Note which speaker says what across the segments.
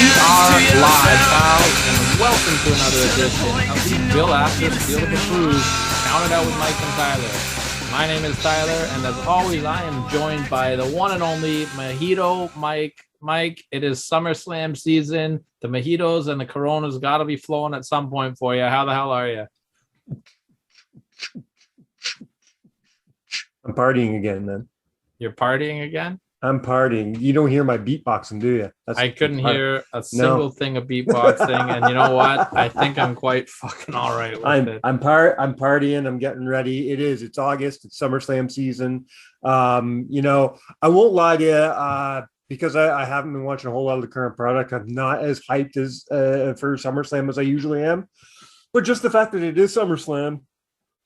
Speaker 1: are live, pals, and welcome to another edition of the Bill After Field of Approve, Counted Out with Mike and Tyler. My name is Tyler, and as always, I am joined by the one and only Mojito Mike. Mike, it is SummerSlam season. The mojitos and the Coronas got to be flowing at some point for you. How the hell are you?
Speaker 2: I'm partying again, man.
Speaker 1: You're partying again?
Speaker 2: I'm partying. You don't hear my beatboxing, do you?
Speaker 1: I couldn't hear a single thing of beatboxing, and you know what? I think I'm quite fucking all right with it.
Speaker 2: I'm partying. I'm getting ready. It's August. It's SummerSlam season. I won't lie to you. Because I haven't been watching a whole lot of the current product, I'm not as hyped as for SummerSlam as I usually am. But just the fact that it is SummerSlam,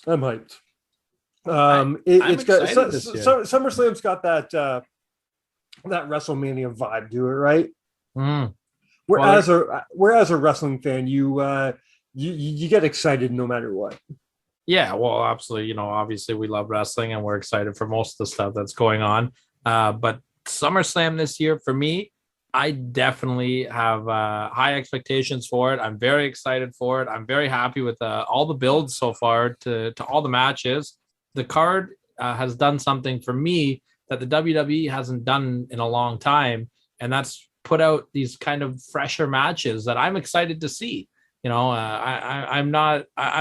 Speaker 2: I'm hyped. SummerSlam's got that WrestleMania vibe to it, right? Whereas a wrestling fan, you get excited no matter what.
Speaker 1: Yeah, well, absolutely. Obviously we love wrestling and we're excited for most of the stuff that's going on. But SummerSlam this year, for me, I definitely have high expectations for it. I'm very excited for it. I'm very happy with all the builds so far to all the matches. The card has done something for me that the WWE hasn't done in a long time, and that's put out these kind of fresher matches that I'm excited to see. I'm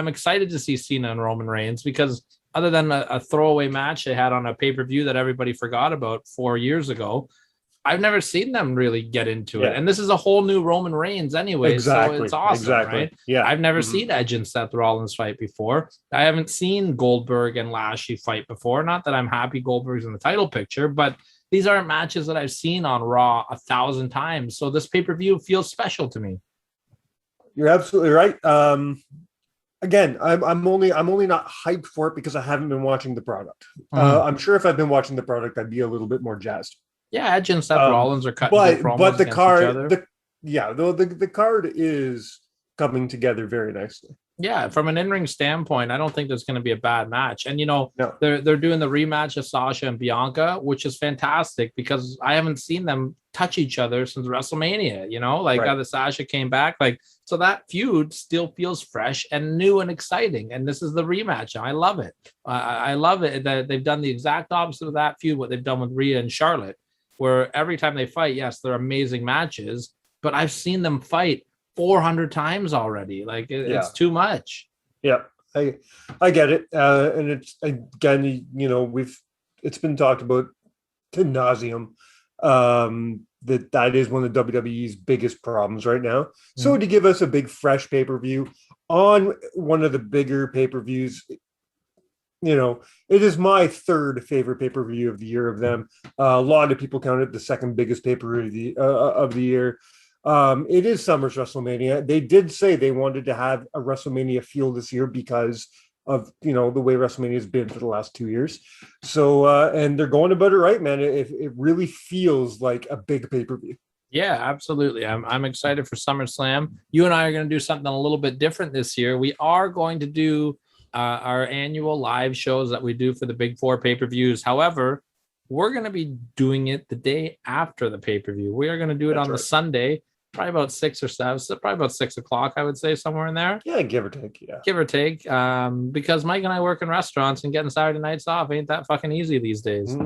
Speaker 1: excited to see Cena and Roman Reigns because other than a throwaway match they had on a pay-per-view that everybody forgot about 4 years ago, I've never seen them really get into it. And this is a whole new Roman Reigns anyway.
Speaker 2: Exactly.
Speaker 1: So it's awesome, right?
Speaker 2: Yeah.
Speaker 1: I've never seen Edge and Seth Rollins fight before. I haven't seen Goldberg and Lashley fight before. Not that I'm happy Goldberg's in the title picture, but these aren't matches that I've seen on Raw 1,000 times. So this pay-per-view feels special to me.
Speaker 2: You're absolutely right. Again, I'm only not hyped for it because I haven't been watching the product. I'm sure if I've been watching the product, I'd be a little bit more jazzed.
Speaker 1: Yeah, Edge and Seth Rollins are cutting promos
Speaker 2: but the
Speaker 1: against
Speaker 2: card,
Speaker 1: each other.
Speaker 2: the card is coming together very nicely.
Speaker 1: Yeah, from an in-ring standpoint, I don't think there's going to be a bad match. And they're doing the rematch of Sasha and Bianca, which is fantastic because I haven't seen them touch each other since WrestleMania. The Sasha came back, so that feud still feels fresh and new and exciting. And this is the rematch. I love it. I love it that they've done the exact opposite of that feud, what they've done with Rhea and Charlotte, where every time they fight, yes, they're amazing matches, but I've seen them fight 400 times already. It's too much.
Speaker 2: Yeah, I get it. And it's, again, it's been talked about to nauseum. That is one of WWE's biggest problems right now. So to give us a big fresh pay-per-view on one of the bigger pay-per-views, it is my third favorite pay-per-view of the year of them. A lot of people count it the second biggest pay-per-view of the year. It is Summer's WrestleMania. They did say they wanted to have a WrestleMania feel this year because of the way WrestleMania has been for the last 2 years. So and they're going about it right, man. It really feels like a big pay-per-view.
Speaker 1: Yeah, absolutely. I'm excited for SummerSlam. You and I are going to do something a little bit different this year. We are going to do our annual live shows that we do for the Big Four pay-per-views. However, we're going to be doing it the day after the pay-per-view. We are going to do it on the Sunday, probably about 6 or 7, probably about 6 o'clock, I would say, somewhere in there.
Speaker 2: Yeah, give or take. Yeah,
Speaker 1: give or take. Because Mike and I work in restaurants and getting Saturday nights off ain't that fucking easy these days.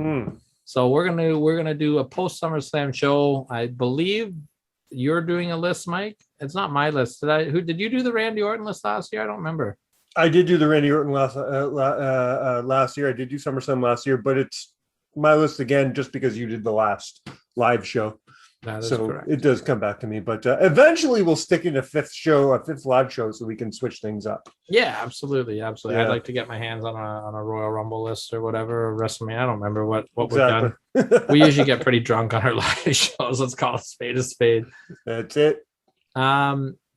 Speaker 1: So we're gonna do a post SummerSlam show. I believe you're doing a list, Mike. It's not my list. Did you do the Randy Orton list last year? I don't remember.
Speaker 2: I did do the Randy Orton last year. I did do SummerSlam last year, but it's my list again just because you did the last live show. So correct. It does come back to me, but eventually we'll stick in a fifth live show so we can switch things up.
Speaker 1: Yeah, absolutely. Yeah. I'd like to get my hands on a Royal Rumble list or whatever, or WrestleMania. I don't remember what exactly. We've done. We usually get pretty drunk on our live shows. Let's call a spade.
Speaker 2: That's it.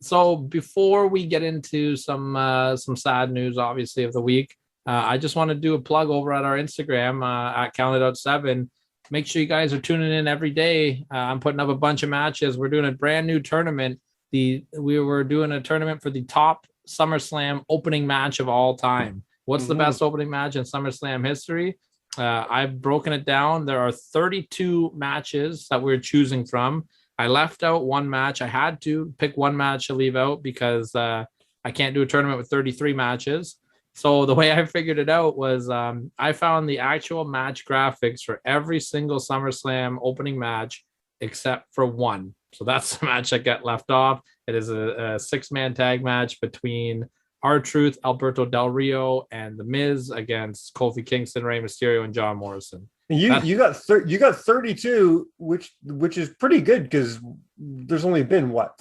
Speaker 1: So before we get into some sad news, obviously, of the week, I just want to do a plug over at our Instagram at CountedOut7. Make sure you guys are tuning in every day. I'm putting up a bunch of matches. We're doing a brand new tournament. We were doing a tournament for the top SummerSlam opening match of all time. What's the best opening match in SummerSlam history? I've broken it down. There are 32 matches that we're choosing from. I left out one match. I had to pick one match to leave out because I can't do a tournament with 33 matches. So the way I figured it out was I found the actual match graphics for every single SummerSlam opening match except for one. So that's the match that got left off. It is a six-man tag match between R-Truth, Alberto Del Rio, and The Miz against Kofi Kingston, Rey Mysterio, and John Morrison.
Speaker 2: You got 32, which is pretty good because there's only been what?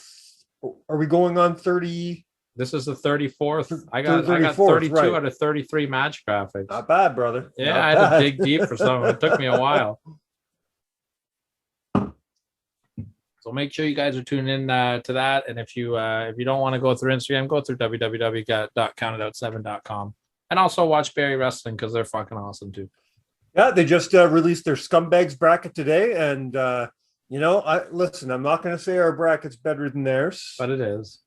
Speaker 2: Are we going on 30?
Speaker 1: This is the 34th. I got 32 right. Out of 33 match graphics.
Speaker 2: Not bad, brother.
Speaker 1: Yeah,
Speaker 2: Not
Speaker 1: I had to dig deep for some. It took me a while. So make sure you guys are tuning in to that. And if you don't want to go through Instagram, go through www.countedout7.com. And also watch Barry Wrestling because they're fucking awesome too.
Speaker 2: Yeah, they just released their Scumbags bracket today. And, I'm not going to say our bracket's better than theirs.
Speaker 1: But it is.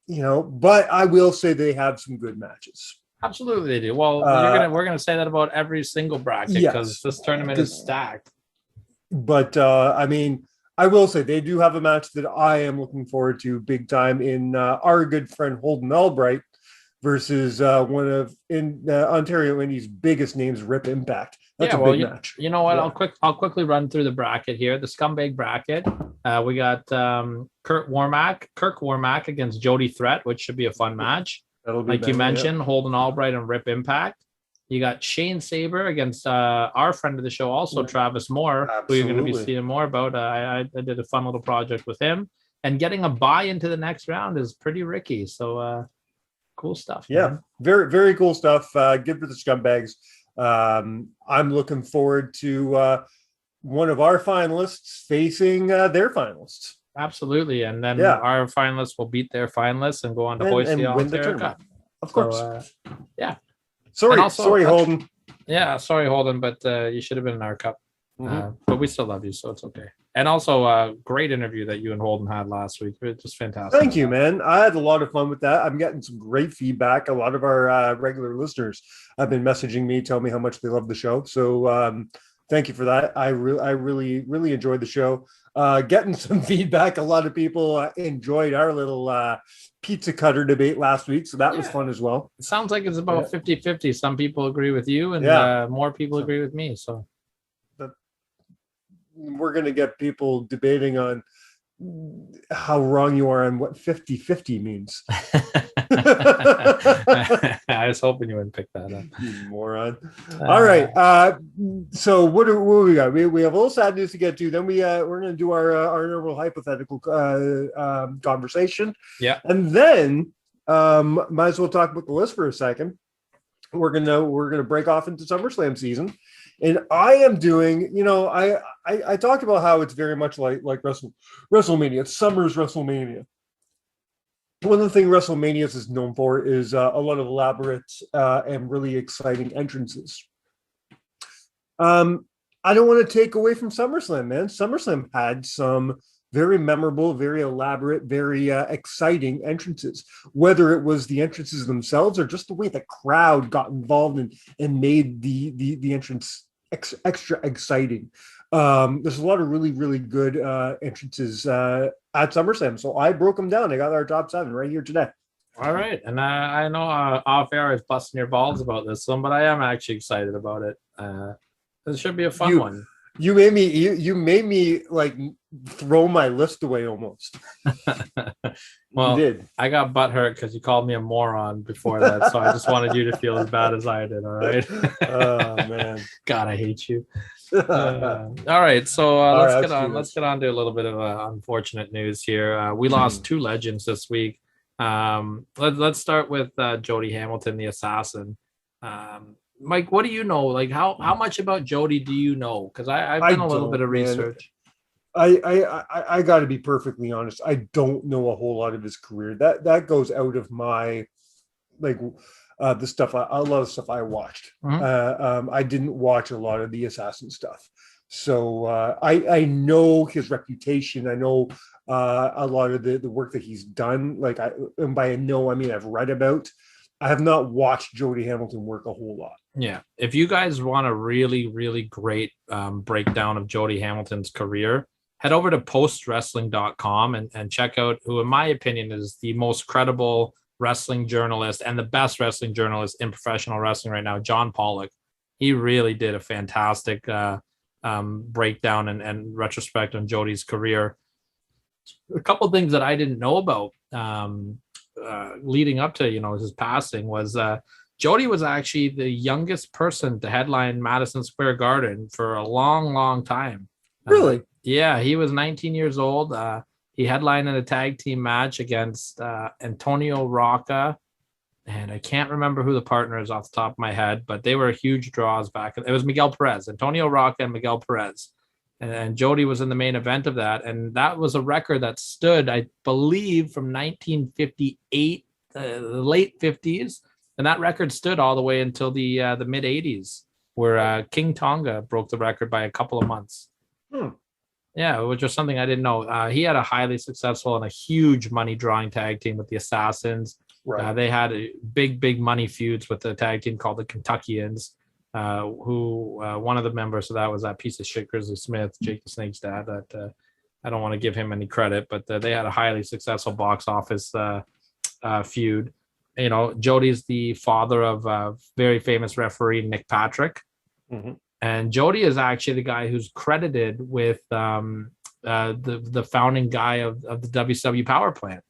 Speaker 2: But I will say they have some good matches.
Speaker 1: Absolutely they do. Well, we're gonna say that about every single bracket because this tournament is stacked.
Speaker 2: But I will say they do have a match that I am looking forward to big time in our good friend Holden Albright versus one of Ontario Indies' biggest names, Rip Impact. That's a big match.
Speaker 1: You know what? Yeah. I'll quickly run through the bracket here. The Scumbag bracket. We got Kirk Warmack against Jody Threat, which should be a fun match. That'll be you mentioned, Holden Albright and Rip Impact. You got Shane Saber against our friend of the show, also Travis Moore, who you're going to be seeing more about. I did a fun little project with him. And getting a bye into the next round is pretty ricky. So cool stuff.
Speaker 2: Yeah,
Speaker 1: man.
Speaker 2: Very, very cool stuff. Good for the Scumbags. I'm looking forward to one of our finalists facing their finalists.
Speaker 1: Absolutely. And then our finalists will beat their finalists and go on to hoist the Ontario Cup.
Speaker 2: Of course.
Speaker 1: So, yeah.
Speaker 2: Sorry, Holden.
Speaker 1: Yeah, sorry, Holden, but you should have been in our cup. But we still love you, so it's okay. And also a great interview that you and Holden had last week. It was just fantastic.
Speaker 2: Thank you, man. I had a lot of fun with that. I'm getting some great feedback. A lot of our regular listeners have been messaging me, telling me how much they love the show. So thank you for that. I really, really enjoyed the show. Getting some feedback. A lot of people enjoyed our little pizza cutter debate last week. So that was fun as well.
Speaker 1: It sounds like it's about 50-50. Some people agree with you and more people agree with me. So
Speaker 2: we're going to get people debating on how wrong you are and what 50-50 means.
Speaker 1: I was hoping you wouldn't pick that up.
Speaker 2: You moron. All right. So what do we got? We have a little sad news to get to. Then we're going to do our normal hypothetical conversation. Yeah. And then might as well talk about the list for a second. We're gonna break off into SummerSlam season. And I am doing, I talked about how it's very much like WrestleMania. It's summer's WrestleMania. One of the things WrestleMania is known for is a lot of elaborate and really exciting entrances. I don't want to take away from SummerSlam, man. SummerSlam had some very memorable, very elaborate, very exciting entrances, whether it was the entrances themselves or just the way the crowd got involved and made the entrance extra exciting. There's a lot of really, really good entrances at SummerSlam. So I broke them down. I got our top 7 right here today.
Speaker 1: All right. And I know off air I was busting your balls about this one, but I am actually excited about it. This should be a fun one.
Speaker 2: You made me like throw my list away almost.
Speaker 1: Well, you did. I got butthurt because you called me a moron before that, so I just wanted you to feel as bad as I did. All right.
Speaker 2: Oh man,
Speaker 1: God, I hate you. All right, so let's get on to a little bit of unfortunate news here. We lost 2 legends this week. Let's start with Jody Hamilton, the assassin. Mike, what do you know? Like, how much about Jody do you know? Because I've done a little bit of research.
Speaker 2: I got to be perfectly honest. I don't know a whole lot of his career. That goes out of my the stuff. A lot of stuff I watched. I didn't watch a lot of the assassin stuff, so I know his reputation. I know a lot of the work that he's done. And by know I mean I've read about. I have not watched Jody Hamilton work a whole lot.
Speaker 1: Yeah. If you guys want a really, really great breakdown of Jody Hamilton's career, head over to postwrestling.com and check out who, in my opinion, is the most credible wrestling journalist and the best wrestling journalist in professional wrestling right now, John Pollock. He really did a fantastic breakdown and retrospect on Jody's career. A couple of things that I didn't know about leading up to, his passing was Jody was actually the youngest person to headline Madison Square Garden for a long, long time.
Speaker 2: Really?
Speaker 1: Yeah, he was 19 years old. He headlined in a tag team match against Antonio Rocca, and I can't remember who the partner is off the top of my head, but they were huge draws back. It was Miguel Perez, Antonio Rocca and Miguel Perez. And Jody was in the main event of that. And that was a record that stood, I believe, from 1958, the late 50s. And that record stood all the way until the mid 80s, where King Tonga broke the record by a couple of months. Yeah, which was something I didn't know. He had a highly successful and a huge money drawing tag team with the Assassins. Right. They had big money feuds with the tag team called the Kentuckians, who one of the members of that was that piece of shit Grizzly Smith, Jake the Snake's dad. That I don't want to give him any credit, but they had a highly successful box office feud. Jody's the father of very famous referee Nick Patrick. Mm-hmm. And Jody is actually the guy who's credited with the founding guy of the WCW Power Plant.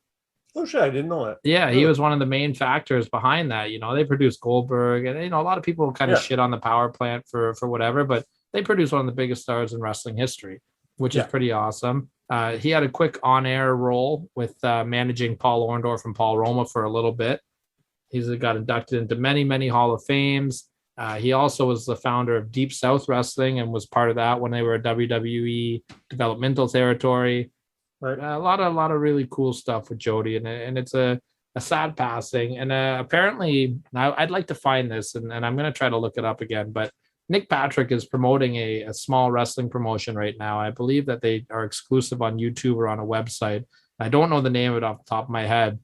Speaker 2: Oh shit, I didn't know that.
Speaker 1: Yeah, really? He was one of the main factors behind that. They produced Goldberg, and a lot of people kind of shit on the Power Plant for whatever, but they produced one of the biggest stars in wrestling history, which is pretty awesome. He had a quick on-air role with managing Paul Orndorff and Paul Roma for a little bit. He's got inducted into many Hall of Fames. He also was the founder of Deep South Wrestling and was part of that when they were a WWE developmental territory. Right. A lot of really cool stuff with Jody, and it's a sad passing. And apparently, I'd like to find this, and I'm going to try to look it up again. But Nick Patrick is promoting a small wrestling promotion right now. I believe that they are exclusive on YouTube or on a website. I don't know the name of it off the top of my head,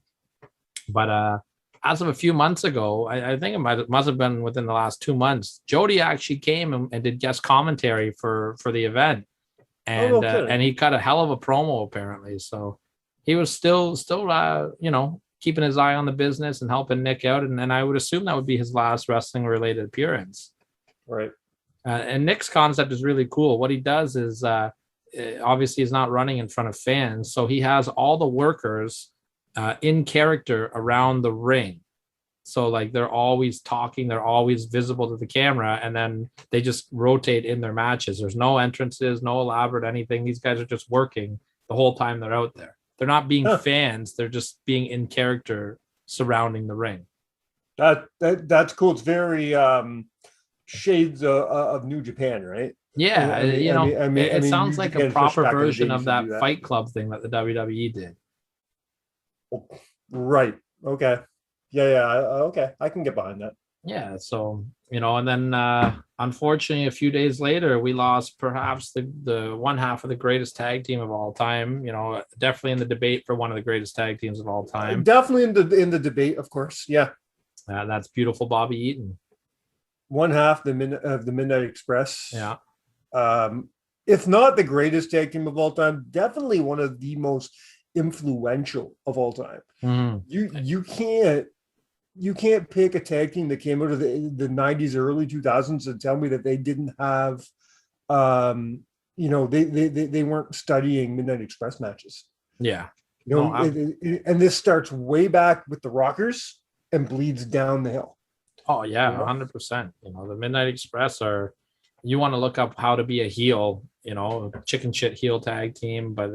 Speaker 1: but as of a few months ago, I think it must have been within the last 2 months, Jody actually came and did guest commentary for the event. And he cut a hell of a promo, apparently. So he was still keeping his eye on the business and helping Nick out. And I would assume that would be his last wrestling related appearance.
Speaker 2: Right.
Speaker 1: And Nick's concept is really cool. What he does is obviously he's not running in front of fans. So he has all the workers in character around the ring. So like they're always talking, they're always visible to the camera, and then they just rotate in their matches. There's no entrances, no elaborate anything. These guys are just working the whole time they're out there. They're not being fans, they're just being in character surrounding the ring.
Speaker 2: That's cool. It's very shades of New Japan, right?
Speaker 1: Yeah, it sounds like a proper version of that Fight Club thing that the WWE did.
Speaker 2: Right. Okay. Yeah. Okay. I can get behind that.
Speaker 1: Yeah. So, and then unfortunately, a few days later, we lost perhaps the one half of the greatest tag team of all time. Definitely in the debate for one of the greatest tag teams of all time.
Speaker 2: Definitely in the debate, of course. Yeah.
Speaker 1: That's beautiful Bobby Eaton.
Speaker 2: One half of the Midnight Express.
Speaker 1: Yeah.
Speaker 2: If not the greatest tag team of all time, definitely one of the most influential of all time. Mm-hmm. You can't pick a tag team that came out of the 90s or early 2000s and tell me that they didn't have they weren't studying Midnight Express matches.
Speaker 1: Yeah.
Speaker 2: And this starts way back with the Rockers and bleeds down the hill.
Speaker 1: Oh yeah, 100%. The Midnight Express you want to look up how to be a heel, chicken shit heel tag team, but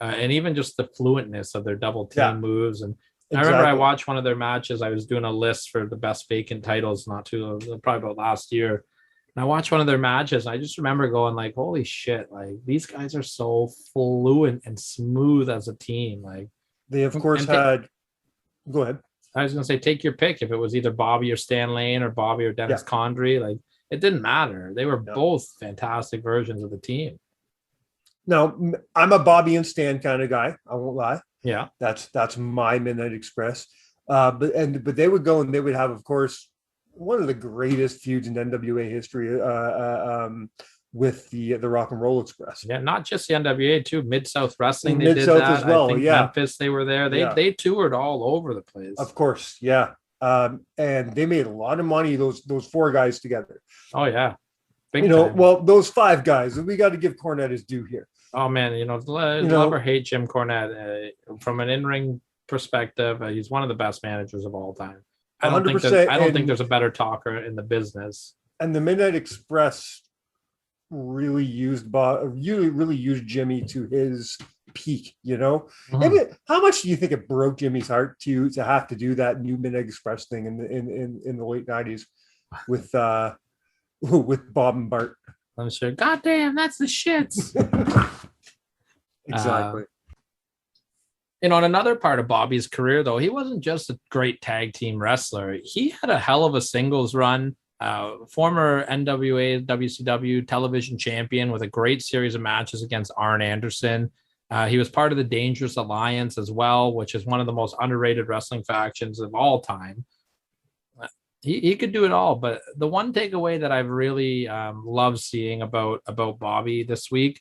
Speaker 1: and even just the fluentness of their double team moves. And exactly. I remember I watched one of their matches. I was doing a list for the best vacant titles probably about last year. And I watched one of their matches. And I just remember going like, holy shit, like these guys are so fluent and smooth as a team. Like
Speaker 2: they of course had, go ahead.
Speaker 1: I was going to say, take your pick. If it was either Bobby or Stan Lane or Bobby or Dennis Condrey, like it didn't matter. They were both fantastic versions of the team.
Speaker 2: Now, I'm a Bobby and Stan kind of guy. I won't lie.
Speaker 1: Yeah,
Speaker 2: that's my Midnight Express. But they would go and they would have, of course, one of the greatest feuds in NWA history. with the Rock and Roll Express.
Speaker 1: Yeah, not just the NWA too. Mid-South Wrestling, they
Speaker 2: Mid-South
Speaker 1: did that
Speaker 2: as well.
Speaker 1: I think Memphis, they were there. They toured all over the place.
Speaker 2: Of course, yeah. And they made a lot of money. Those 4 guys together.
Speaker 1: Oh yeah,
Speaker 2: big time. Well, those 5 guys. We got to give Cornette his due here.
Speaker 1: Oh man, love or hate Jim Cornette from an in-ring perspective. He's one of the best managers of all time. I don't think there's a better talker in the business.
Speaker 2: And the Midnight Express really used Jimmy to his peak, Mm-hmm. How much do you think it broke Jimmy's heart to have to do that new Midnight Express thing in the late 90s with Bob and Bart?
Speaker 1: I'm sure. God damn, that's the shits.
Speaker 2: Exactly.
Speaker 1: In another part of Bobby's career, though, he wasn't just a great tag team wrestler. He had a hell of a singles run. Former NWA WCW television champion with a great series of matches against Arn Anderson. He was part of the Dangerous Alliance as well, which is one of the most underrated wrestling factions of all time. He could do it all, but the one takeaway that I've really loved seeing about Bobby this week,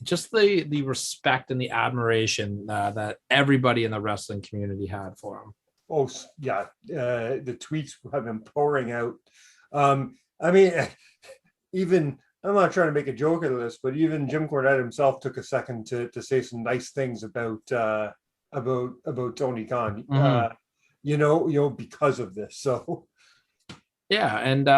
Speaker 1: just the respect and the admiration that everybody in the wrestling community had for him.
Speaker 2: Oh yeah, the tweets have been pouring out. I mean, even I'm not trying to make a joke of this, but even Jim Cornette himself took a second to say some nice things about Tony Khan. Mm-hmm. Because of this. So
Speaker 1: yeah, and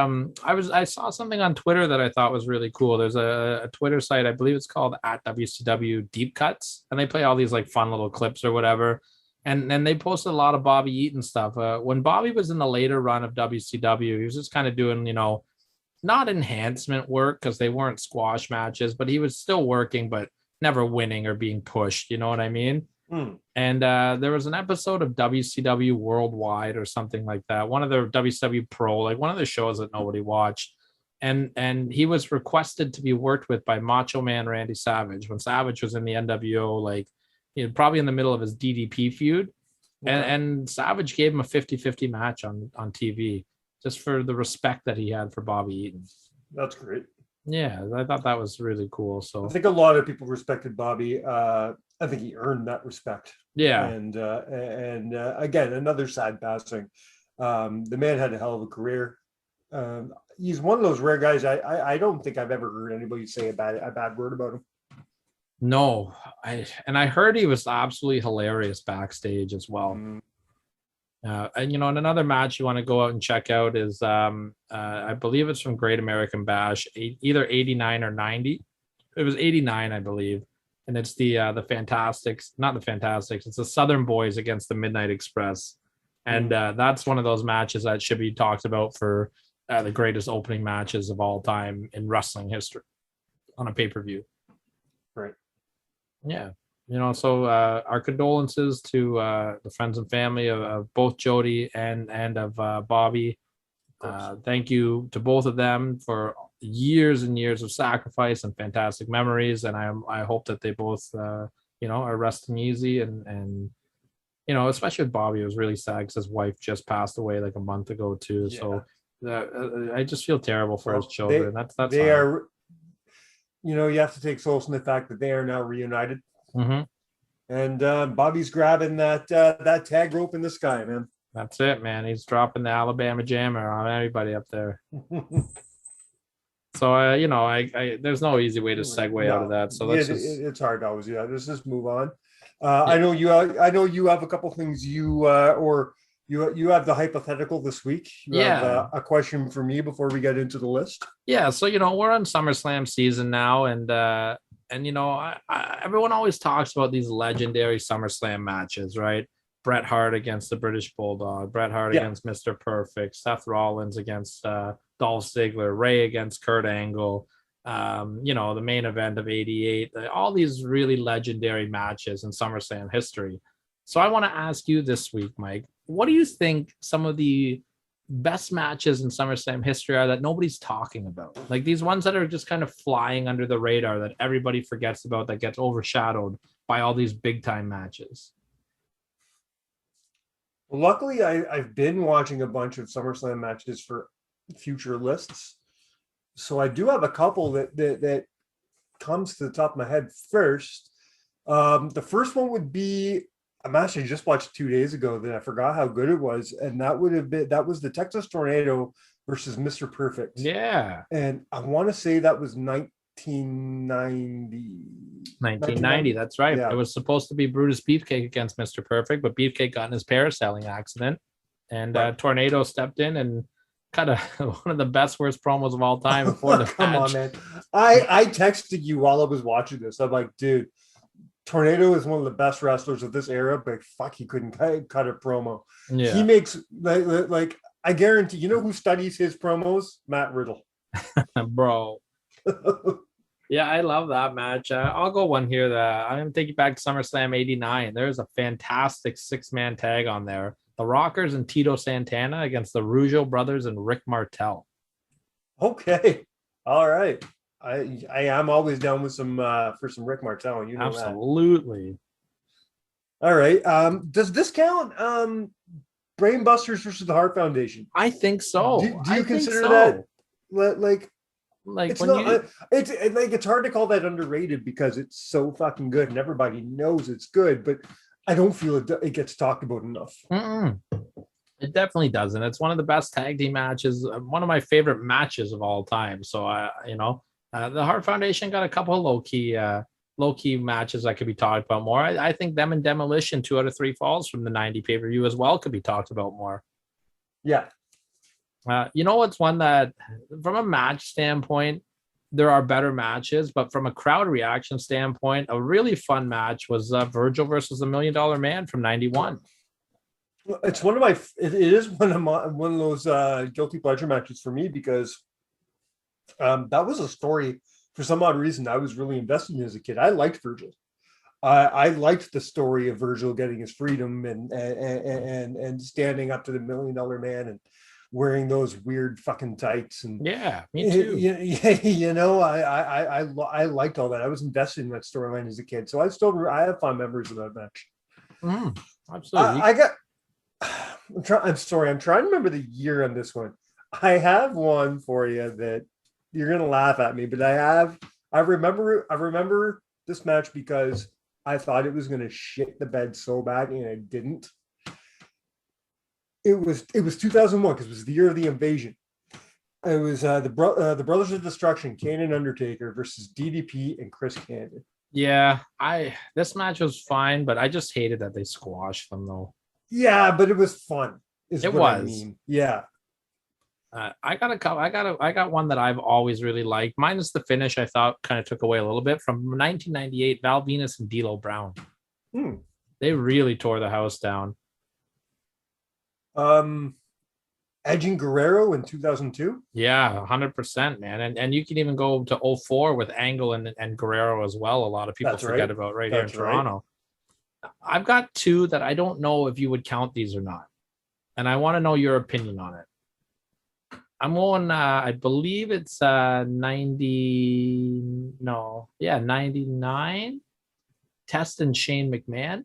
Speaker 1: I saw something on Twitter that I thought was really cool. There's a Twitter site, I believe it's called @WCW Deep Cuts, and they play all these like fun little clips or whatever. And they posted a lot of Bobby Eaton stuff. When Bobby was in the later run of WCW, he was just kind of doing, not enhancement work because they weren't squash matches, but he was still working, but never winning or being pushed. You know what I mean? Mm. And there was an episode of WCW Worldwide or something like that. One of the WCW Pro, like one of the shows that nobody watched. And he was requested to be worked with by Macho Man Randy Savage when Savage was in the NWO, probably in the middle of his DDP feud. Okay. And Savage gave him a 50-50 match on TV just for the respect that he had for Bobby Eaton.
Speaker 2: That's great.
Speaker 1: Yeah, I thought that was really cool. So
Speaker 2: I think a lot of people respected Bobby. I think he earned that respect.
Speaker 1: Yeah.
Speaker 2: And again, another sad passing. The man had a hell of a career. He's one of those rare guys. I don't think I've ever heard anybody say a bad word about him.
Speaker 1: No, I heard he was absolutely hilarious backstage as well. Mm. And in another match you want to go out and check out is I believe it's from Great American Bash, either 89 or 90. It was 89, I believe, and it's the Fantastics, not the Fantastics. It's the Southern Boys against the Midnight Express, and that's one of those matches that should be talked about for the greatest opening matches of all time in wrestling history on a pay-per-view.
Speaker 2: Right.
Speaker 1: Yeah. So our condolences to the friends and family of both Jody and of Bobby. Thank you to both of them for years and years of sacrifice and fantastic memories. And I hope that they both, are resting easy. And especially with Bobby, it was really sad because his wife just passed away like a month ago too. Yeah. So I just feel terrible for his children. They
Speaker 2: are, you have to take solace in the fact that they are now reunited.
Speaker 1: Mm-hmm.
Speaker 2: And Bobby's grabbing that tag rope in the sky, man.
Speaker 1: That's it, man. He's dropping the Alabama Jammer on everybody up there. So, I there's no easy way to segue out of that. So
Speaker 2: it's hard always. Yeah, let's just move on. I know you have a couple things you have the hypothetical this week. You have a question for me before we get into the list.
Speaker 1: Yeah, so we're on SummerSlam season now, and everyone always talks about these legendary SummerSlam matches, right? Bret Hart against the British Bulldog, Bret Hart against Mr. Perfect, Seth Rollins against Dolph Ziggler, Ray against Kurt Angle, the main event of '88, all these really legendary matches in SummerSlam history. So I want to ask you this week, Mike, what do you think some of the best matches in SummerSlam history are that nobody's talking about? Like these ones that are just kind of flying under the radar that everybody forgets about, that gets overshadowed by all these big time matches.
Speaker 2: Well, luckily I've been watching a bunch of SummerSlam matches for future lists. So I do have a couple that comes to the top of my head first. The first one would be a match I just watched 2 days ago that I forgot how good it was, and that was the Texas Tornado versus Mr. Perfect.
Speaker 1: Yeah.
Speaker 2: And I want to say that was 1990.
Speaker 1: 1990, that's right.
Speaker 2: Yeah.
Speaker 1: It was supposed to be Brutus Beefcake against Mr. Perfect, but Beefcake got in his parasailing accident, and Tornado stepped in and cut one of the worst promos of all time before the
Speaker 2: Come
Speaker 1: match.
Speaker 2: on, man. I texted you while I was watching this. I'm like, dude, Tornado is one of the best wrestlers of this era, but fuck, he couldn't cut a promo. Yeah. He makes like I guarantee. You know who studies his promos? Matt Riddle.
Speaker 1: Bro. Yeah, I love that match. I'll go one here. I'm going to take you back to SummerSlam 89. There's a fantastic 6-man tag on there. The Rockers and Tito Santana against the Rougeau brothers and Rick Martel.
Speaker 2: Okay. All right. I am always down with some for some Rick Martel, and you know
Speaker 1: absolutely.
Speaker 2: That. All right. Does this count? Brainbusters versus the Hart Foundation.
Speaker 1: I think so.
Speaker 2: Do you consider that like it's
Speaker 1: when
Speaker 2: not, it's hard to call that underrated because it's so fucking good and everybody knows it's good, but I don't feel it gets talked about enough.
Speaker 1: It definitely doesn't. It's one of the best tag team matches, one of my favorite matches of all time. So the Hart Foundation got a couple of low key matches that could be talked about more. I think them and Demolition, 2 out of 3 falls from the 90 pay-per-view as well, could be talked about more.
Speaker 2: Yeah.
Speaker 1: What's one that from a match standpoint, there are better matches, but from a crowd reaction standpoint, a really fun match was Virgil versus the $1 Million Man from 91.
Speaker 2: It's one of my, it is one of those guilty pleasure matches for me because that was a story for some odd reason I was really invested in as a kid. I liked Virgil. I liked the story of Virgil getting his freedom and standing up to the $1 Million Man and wearing those weird fucking tights. And
Speaker 1: yeah, me too.
Speaker 2: I liked all that. I was invested in that storyline as a kid, so I have fond memories of that match.
Speaker 1: Absolutely.
Speaker 2: I'm sorry. I'm trying to remember the year on this one. I have one for you that you're gonna laugh at me, but I remember this match because I thought it was gonna shit the bed so bad, and it didn't. It was 2001 because it was the year of the invasion. It was the Brothers of Destruction, Kane and Undertaker versus DDP and Chris Candido.
Speaker 1: Yeah, this match was fine, but I just hated that they squashed them though.
Speaker 2: Yeah, but it was fun.
Speaker 1: It was.
Speaker 2: I mean. Yeah.
Speaker 1: I got one that I've always really liked, minus the finish. I thought kind of took away a little bit from 1998. Val Venus and D'Lo Brown. They really tore the house down.
Speaker 2: Edge and Guerrero in 2002.
Speaker 1: Yeah, 100%, man. And you can even go to 2004 with Angle and Guerrero as well. A lot of people forget about here in Toronto. I've got 2 that I don't know if you would count these or not, and I want to know your opinion on it. I'm going, I believe it's 99. Test and Shane McMahon.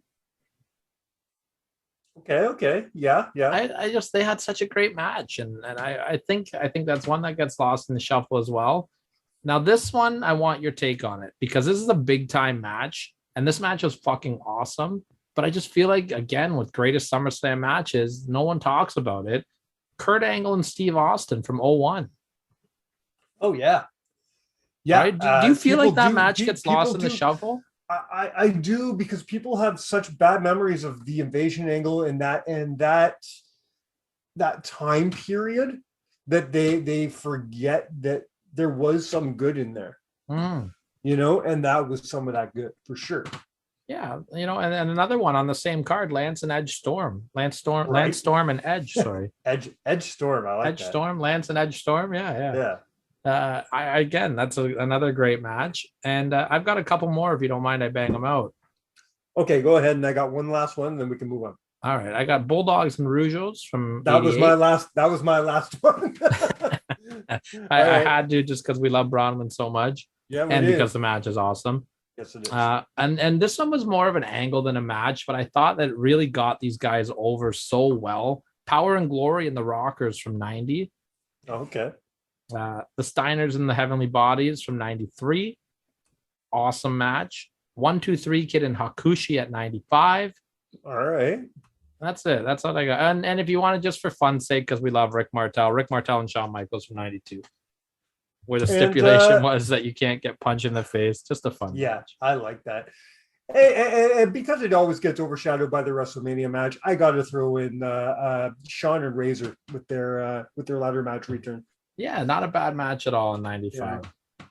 Speaker 2: Okay. Yeah.
Speaker 1: I just, they had such a great match. And I think that's one that gets lost in the shuffle as well. Now, this one, I want your take on it because this is a big time match. And this match was fucking awesome. But I just feel like, again, with greatest SummerSlam matches, no one talks about it. Kurt Angle and Steve Austin from 2001.
Speaker 2: Oh, yeah. Yeah.
Speaker 1: Right? Do you feel like that match gets lost in the shuffle?
Speaker 2: I do, because people have such bad memories of the invasion angle and that time period that they forget that there was some good in there. And that was some of that good for sure.
Speaker 1: Yeah, and another one on the same card, Lance and Edge Storm. Lance Storm and Edge, sorry.
Speaker 2: Edge Storm, I like
Speaker 1: Edge that. Storm, Lance and Edge Storm, yeah. Again, that's another great match. And I've got a couple more if you don't mind I bang them out.
Speaker 2: Okay, go ahead. And I got one last one, then we can move on.
Speaker 1: All right, I got Bulldogs and Rougeaus from
Speaker 2: That 88. was my last one.
Speaker 1: I had to, just because we love Bronwyn so much.
Speaker 2: Yeah,
Speaker 1: because the match is awesome.
Speaker 2: Yes, it is.
Speaker 1: And this one was more of an angle than a match, but I thought that it really got these guys over so well. Power and Glory and the Rockers from 90.
Speaker 2: Oh, okay.
Speaker 1: The Steiners and the Heavenly Bodies from 93. Awesome match. 1-2-3 Kid and Hakushi at 95.
Speaker 2: All right.
Speaker 1: That's it. That's all I got. And if you want to, just for fun's sake, because we love Rick Martel and Shawn Michaels from 92. Where the stipulation was that you can't get punched in the face. Just a fun match.
Speaker 2: I like that. And because it always gets overshadowed by the WrestleMania match, I got to throw in Shawn and Razor with their ladder match return.
Speaker 1: Yeah, not a bad match at all in 95. Yeah.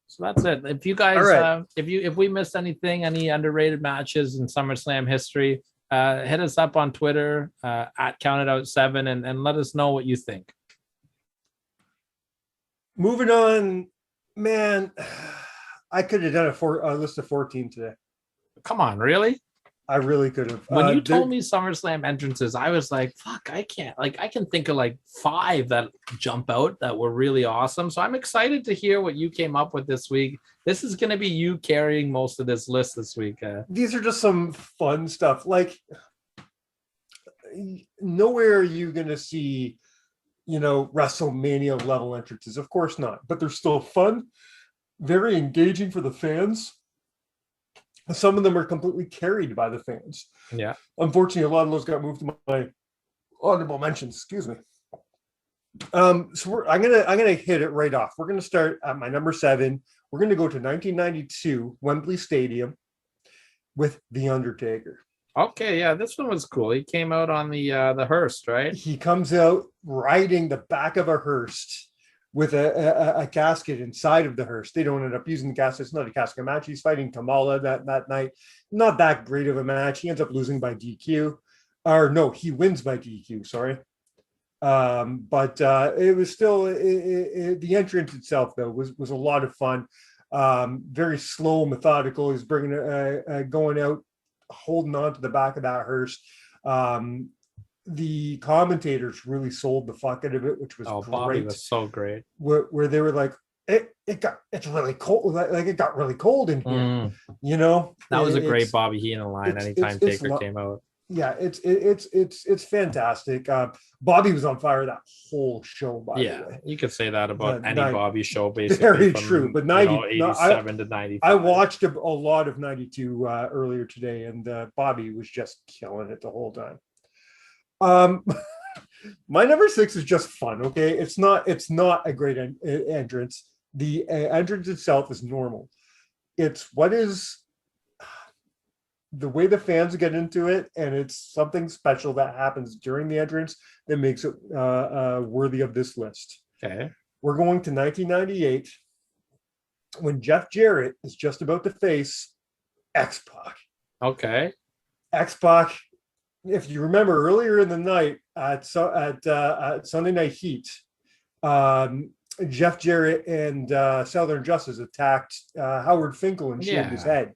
Speaker 1: So that's it. If you guys, if we missed anything, any underrated matches in SummerSlam history, hit us up on Twitter at CountItOut7 and let us know what you think.
Speaker 2: Moving on, man, I could have done a list of 14 today.
Speaker 1: Come on, really?
Speaker 2: I really could have.
Speaker 1: When you told me SummerSlam entrances, I was like, fuck, I can't. Like, I can think of like 5 that jump out that were really awesome. So I'm excited to hear what you came up with this week. This is going to be you carrying most of this list this week.
Speaker 2: These are just some fun stuff. Like, nowhere are you going to see, WrestleMania level entrances. Of course not. But they're still fun, very engaging for the fans. Some of them are completely carried by the fans.
Speaker 1: Yeah.
Speaker 2: Unfortunately, a lot of those got moved to my honorable mentions. Excuse me. So I'm gonna hit it right off. We're gonna start at my number 7. We're gonna go to 1992 Wembley Stadium with The Undertaker.
Speaker 1: Okay, yeah, this one was cool. He came out on the hearse, right?
Speaker 2: He comes out riding the back of a hearse with a casket inside of the hearse. They don't end up using the casket. It's not a casket match. He's fighting Kamala that night. Not that great of a match. He ends up losing by DQ. Or no, he wins by DQ, sorry. But it was still, the entrance itself, though, was a lot of fun. Very slow, methodical. He's going out, holding on to the back of that hearse. The commentators really sold the fuck out of it, which was great.
Speaker 1: Bobby was so great.
Speaker 2: Where they were like, it's really cold. Like it got really cold in here.
Speaker 1: That was a great Bobby Heenan line. Anytime Taker came out.
Speaker 2: Yeah, it's fantastic. Bobby was on fire that whole show. By the way,
Speaker 1: you could say that about any Bobby show, basically.
Speaker 2: Very true. But
Speaker 1: 87 to 95.
Speaker 2: I watched a lot of 92 earlier today, and Bobby was just killing it the whole time. My number 6 is just fun. Okay, it's not a great entrance. The entrance itself is normal. It's what is the way the fans get into it, and it's something special that happens during the entrance that makes it worthy of this list.
Speaker 1: Okay,
Speaker 2: we're going to 1998 when Jeff Jarrett is just about to face X-Pac.
Speaker 1: Okay,
Speaker 2: X-Pac. If you remember earlier in the night at Sunday Night Heat, Jeff Jarrett and Southern Justice attacked Howard Finkel and shaved his head.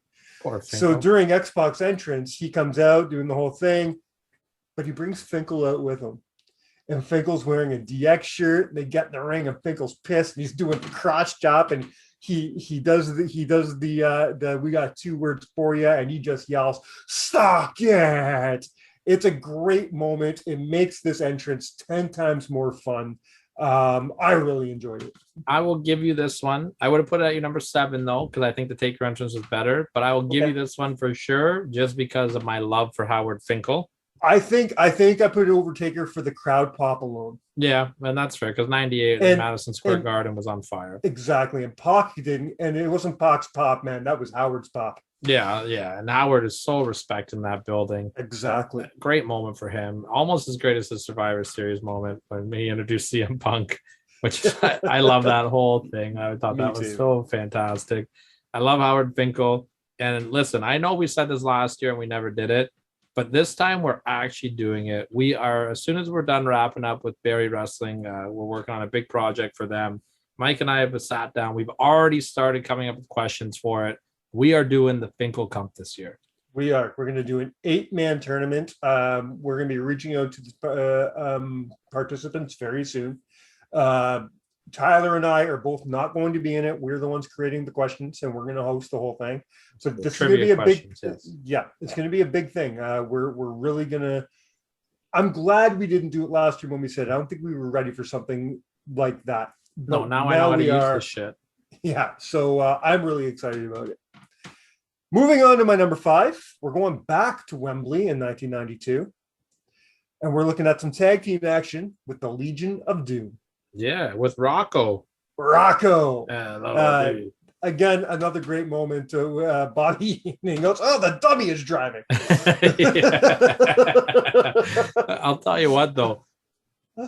Speaker 2: So during X-Pac's entrance, he comes out doing the whole thing, but he brings Finkel out with him. And Finkel's wearing a DX shirt. And they get in the ring, and Finkel's pissed, and he's doing the crotch chop, and he does the we got 2 words for you, and he just yells, "Stock it!" It's a great moment. It makes this entrance 10 times more fun. I really enjoyed it.
Speaker 1: I will give you this one. I would have put it at your number 7 though, because I think the Taker entrance was better. But I will give you this one for sure, just because of my love for Howard Finkel.
Speaker 2: I think I put it over Taker for the crowd pop alone.
Speaker 1: Yeah, and that's fair, because 98 in Madison Square Garden was on fire.
Speaker 2: Exactly, and Pac didn't, and it wasn't Pac's pop, man. That was Howard's pop.
Speaker 1: Yeah, and Howard is so respected in that building.
Speaker 2: Exactly.
Speaker 1: Great moment for him. Almost as great as the Survivor Series moment when he introduced CM Punk, which I love that whole thing. I thought that was so fantastic. I love Howard Finkel. And listen, I know we said this last year and we never did it, but this time we're actually doing it. We are, as soon as we're done wrapping up with Barry Wrestling, we're working on a big project for them. Mike and I have sat down. We've already started coming up with questions for it. We are doing the Finkel Cup this year.
Speaker 2: We are. We're going to do an 8-man tournament. We're going to be reaching out to the participants very soon. Tyler and I are both not going to be in it. We're the ones creating the questions, and we're going to host the whole thing. So this is going to be a big, it's going to be a big thing. We're really going to. I'm glad we didn't do it last year when we said I don't think we were ready for something like that.
Speaker 1: No, now I know how to use this shit.
Speaker 2: Yeah, so I'm really excited about it. Moving on to my number 5, we're going back to Wembley in 1992, and we're looking at some tag team action with the Legion of Doom.
Speaker 1: Yeah, with Rocco.
Speaker 2: Again, another great moment. Bobby Eaton goes, "Oh, the dummy is driving."
Speaker 1: I'll tell you what, though.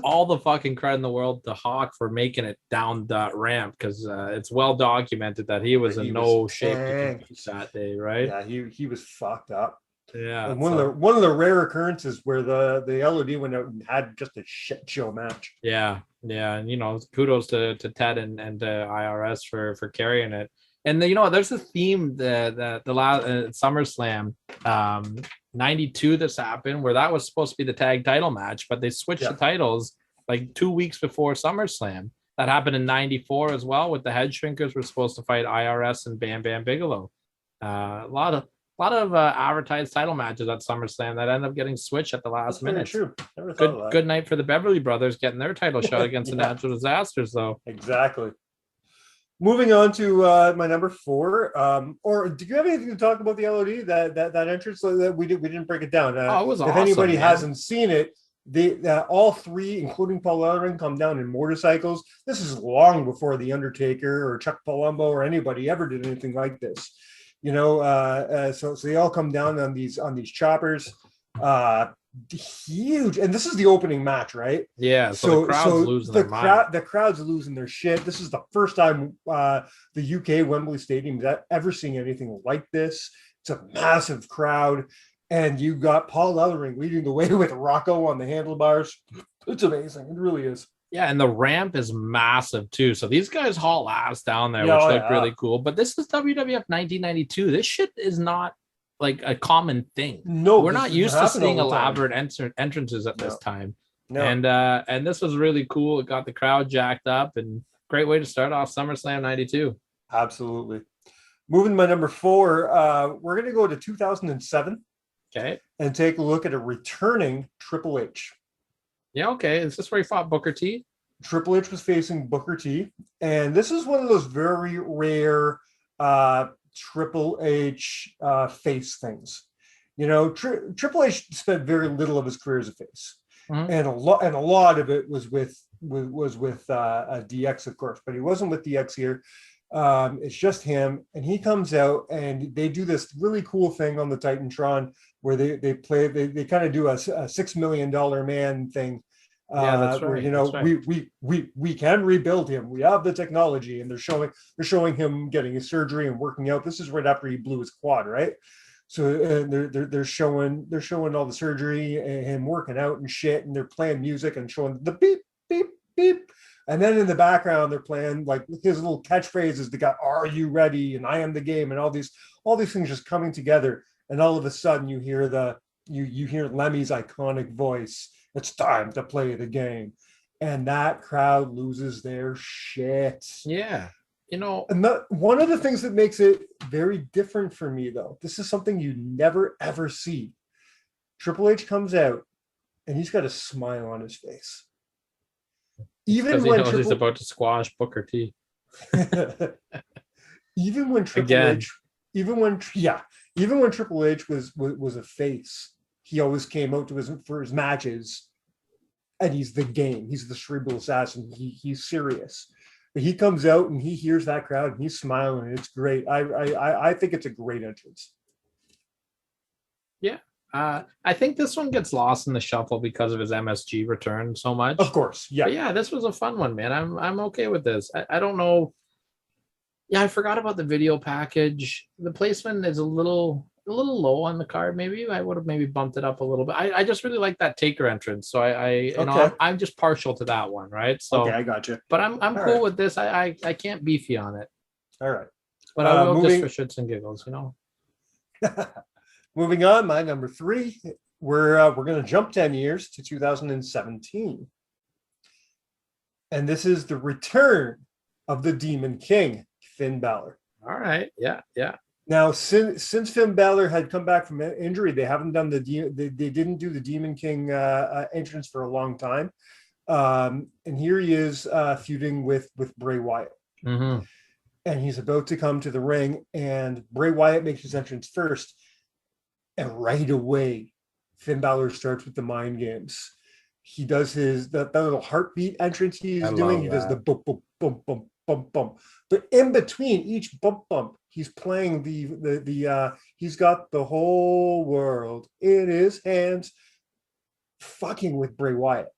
Speaker 1: All the fucking credit in the world to Hawk for making it down that ramp, because it's well documented that he was in no shape to compete that day, right?
Speaker 2: Yeah, he was fucked up.
Speaker 1: Yeah,
Speaker 2: and one of the rare occurrences where the LOD went out and had just a shit show match.
Speaker 1: Yeah, and kudos to Ted and IRS for carrying it. And there's a theme that the last SummerSlam 92 this happened, where that was supposed to be the tag title match, but they switched the titles like 2 weeks before SummerSlam. That happened in 94 as well, with the Head Shrinkers were supposed to fight IRS and Bam Bam Bigelow. A lot of advertised title matches at SummerSlam that end up getting switched at the last minute.
Speaker 2: True.
Speaker 1: Good night for the Beverly Brothers getting their title shot against the Natural Disasters, though.
Speaker 2: Exactly. Moving on to my number 4. Or do you have anything to talk about the LOD, that entrance? So that we didn't break it down.
Speaker 1: It was awesome.
Speaker 2: If anybody hasn't seen it, all 3, including Paul Ellering, come down in motorcycles. This is long before the Undertaker or Chuck Palumbo or anybody ever did anything like this. So they all come down on these choppers. Huge, and this is the opening match, right?
Speaker 1: Yeah. So the crowd's losing their mind.
Speaker 2: The crowd's losing their shit. This is the first time the UK Wembley Stadium has ever seen anything like this. It's a massive crowd, and you got Paul Ellering leading the way with Rocco on the handlebars. It's amazing. It really is.
Speaker 1: Yeah, and the ramp is massive too. So these guys haul ass down there, which looked really cool. But this is WWF 1992. This shit is not like a common thing.
Speaker 2: No,
Speaker 1: we're not used to seeing elaborate entrances at this time. No. And this was really cool. It got the crowd jacked up, and great way to start off SummerSlam 92.
Speaker 2: Absolutely. Moving to my number 4, we're going to go to 2007.
Speaker 1: Okay.
Speaker 2: And take a look at a returning Triple H.
Speaker 1: Yeah, okay. Is this where he fought Booker T?
Speaker 2: Triple H was facing Booker T. And this is one of those very rare Triple H face things. Triple H spent very little of his career as a face. Mm-hmm. And a lot of it was with DX, of course, but he wasn't with DX here. It's just him, and he comes out and they do this really cool thing on the Titantron where they kind of do a $6 million man thing.
Speaker 1: That's right.
Speaker 2: Where, we can rebuild him. We have the technology, and they're showing him getting his surgery and working out. This is right after he blew his quad, right? So they're showing all the surgery and him working out and shit, and they're playing music and showing the beep beep beep. And then in the background, they're playing like his little catchphrases. They got "Are you ready?" and "I am the game," and all these things just coming together. And all of a sudden, you hear you hear Lemmy's iconic voice. It's time to play the game, and that crowd loses their shit.
Speaker 1: Yeah,
Speaker 2: And one of the things that makes it very different for me, though, this is something you never ever see. Triple H comes out, and he's got a smile on his face.
Speaker 1: Even when he's about to squash Booker T.
Speaker 2: even when Triple H was a face, he always came out for his matches, and he's the game. He's the cerebral assassin. He's serious. But he comes out and he hears that crowd and he's smiling. And it's great. I think it's a great entrance.
Speaker 1: Yeah. I think this one gets lost in the shuffle because of his MSG return so much.
Speaker 2: Of course, yeah.
Speaker 1: But yeah, this was a fun one, man. I'm okay with this. I don't know. Yeah, I forgot about the video package. The placement is a little low on the card. Maybe I would have maybe bumped it up a little bit. I just really like that Taker entrance, so I'm just partial to that one, right? So
Speaker 2: okay, I got you.
Speaker 1: But I'm cool with this. I can't beefy on it.
Speaker 2: All right,
Speaker 1: but I will just for shits and giggles,
Speaker 2: Moving on, my number 3, we're going to jump 10 years to 2017. And this is the return of the Demon King, Finn Balor.
Speaker 1: All right. Yeah.
Speaker 2: Now, since Finn Balor had come back from injury, they haven't done they didn't do the Demon King entrance for a long time. And here he is feuding with Bray Wyatt.
Speaker 1: Mm-hmm.
Speaker 2: And he's about to come to the ring, and Bray Wyatt makes his entrance first. And right away, Finn Balor starts with the mind games. He does that little heartbeat entrance he's doing. He does the bump, bump, bump, bump, bump, bump. But in between each bump, bump, he's playing he's got the whole world in his hands, fucking with Bray Wyatt.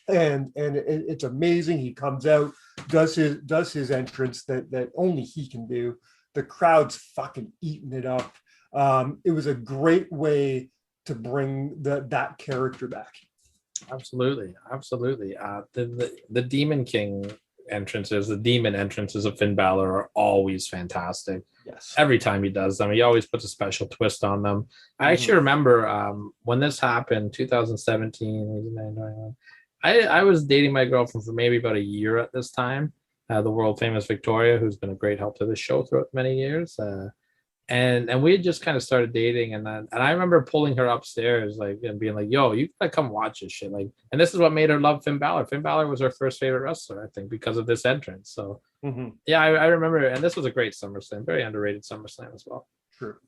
Speaker 2: And it's amazing. He comes out, does his entrance that only he can do. The crowd's fucking eating it up. It was a great way to bring that character back.
Speaker 1: Absolutely. The Demon King entrances, the demon entrances of Finn Balor are always fantastic.
Speaker 2: Yes.
Speaker 1: Every time he does them, he always puts a special twist on them. I actually remember when this happened, 2017, I was dating my girlfriend for maybe about a year at this time. The world famous Victoria, who's been a great help to the show throughout many years. And we had just kind of started dating, and I remember pulling her upstairs, and being like, "Yo, you gotta come watch this shit!" And this is what made her love Finn Balor. Finn Balor was her first favorite wrestler, I think, because of this entrance. So yeah, I remember, and this was a great SummerSlam, very underrated SummerSlam as well.
Speaker 2: True.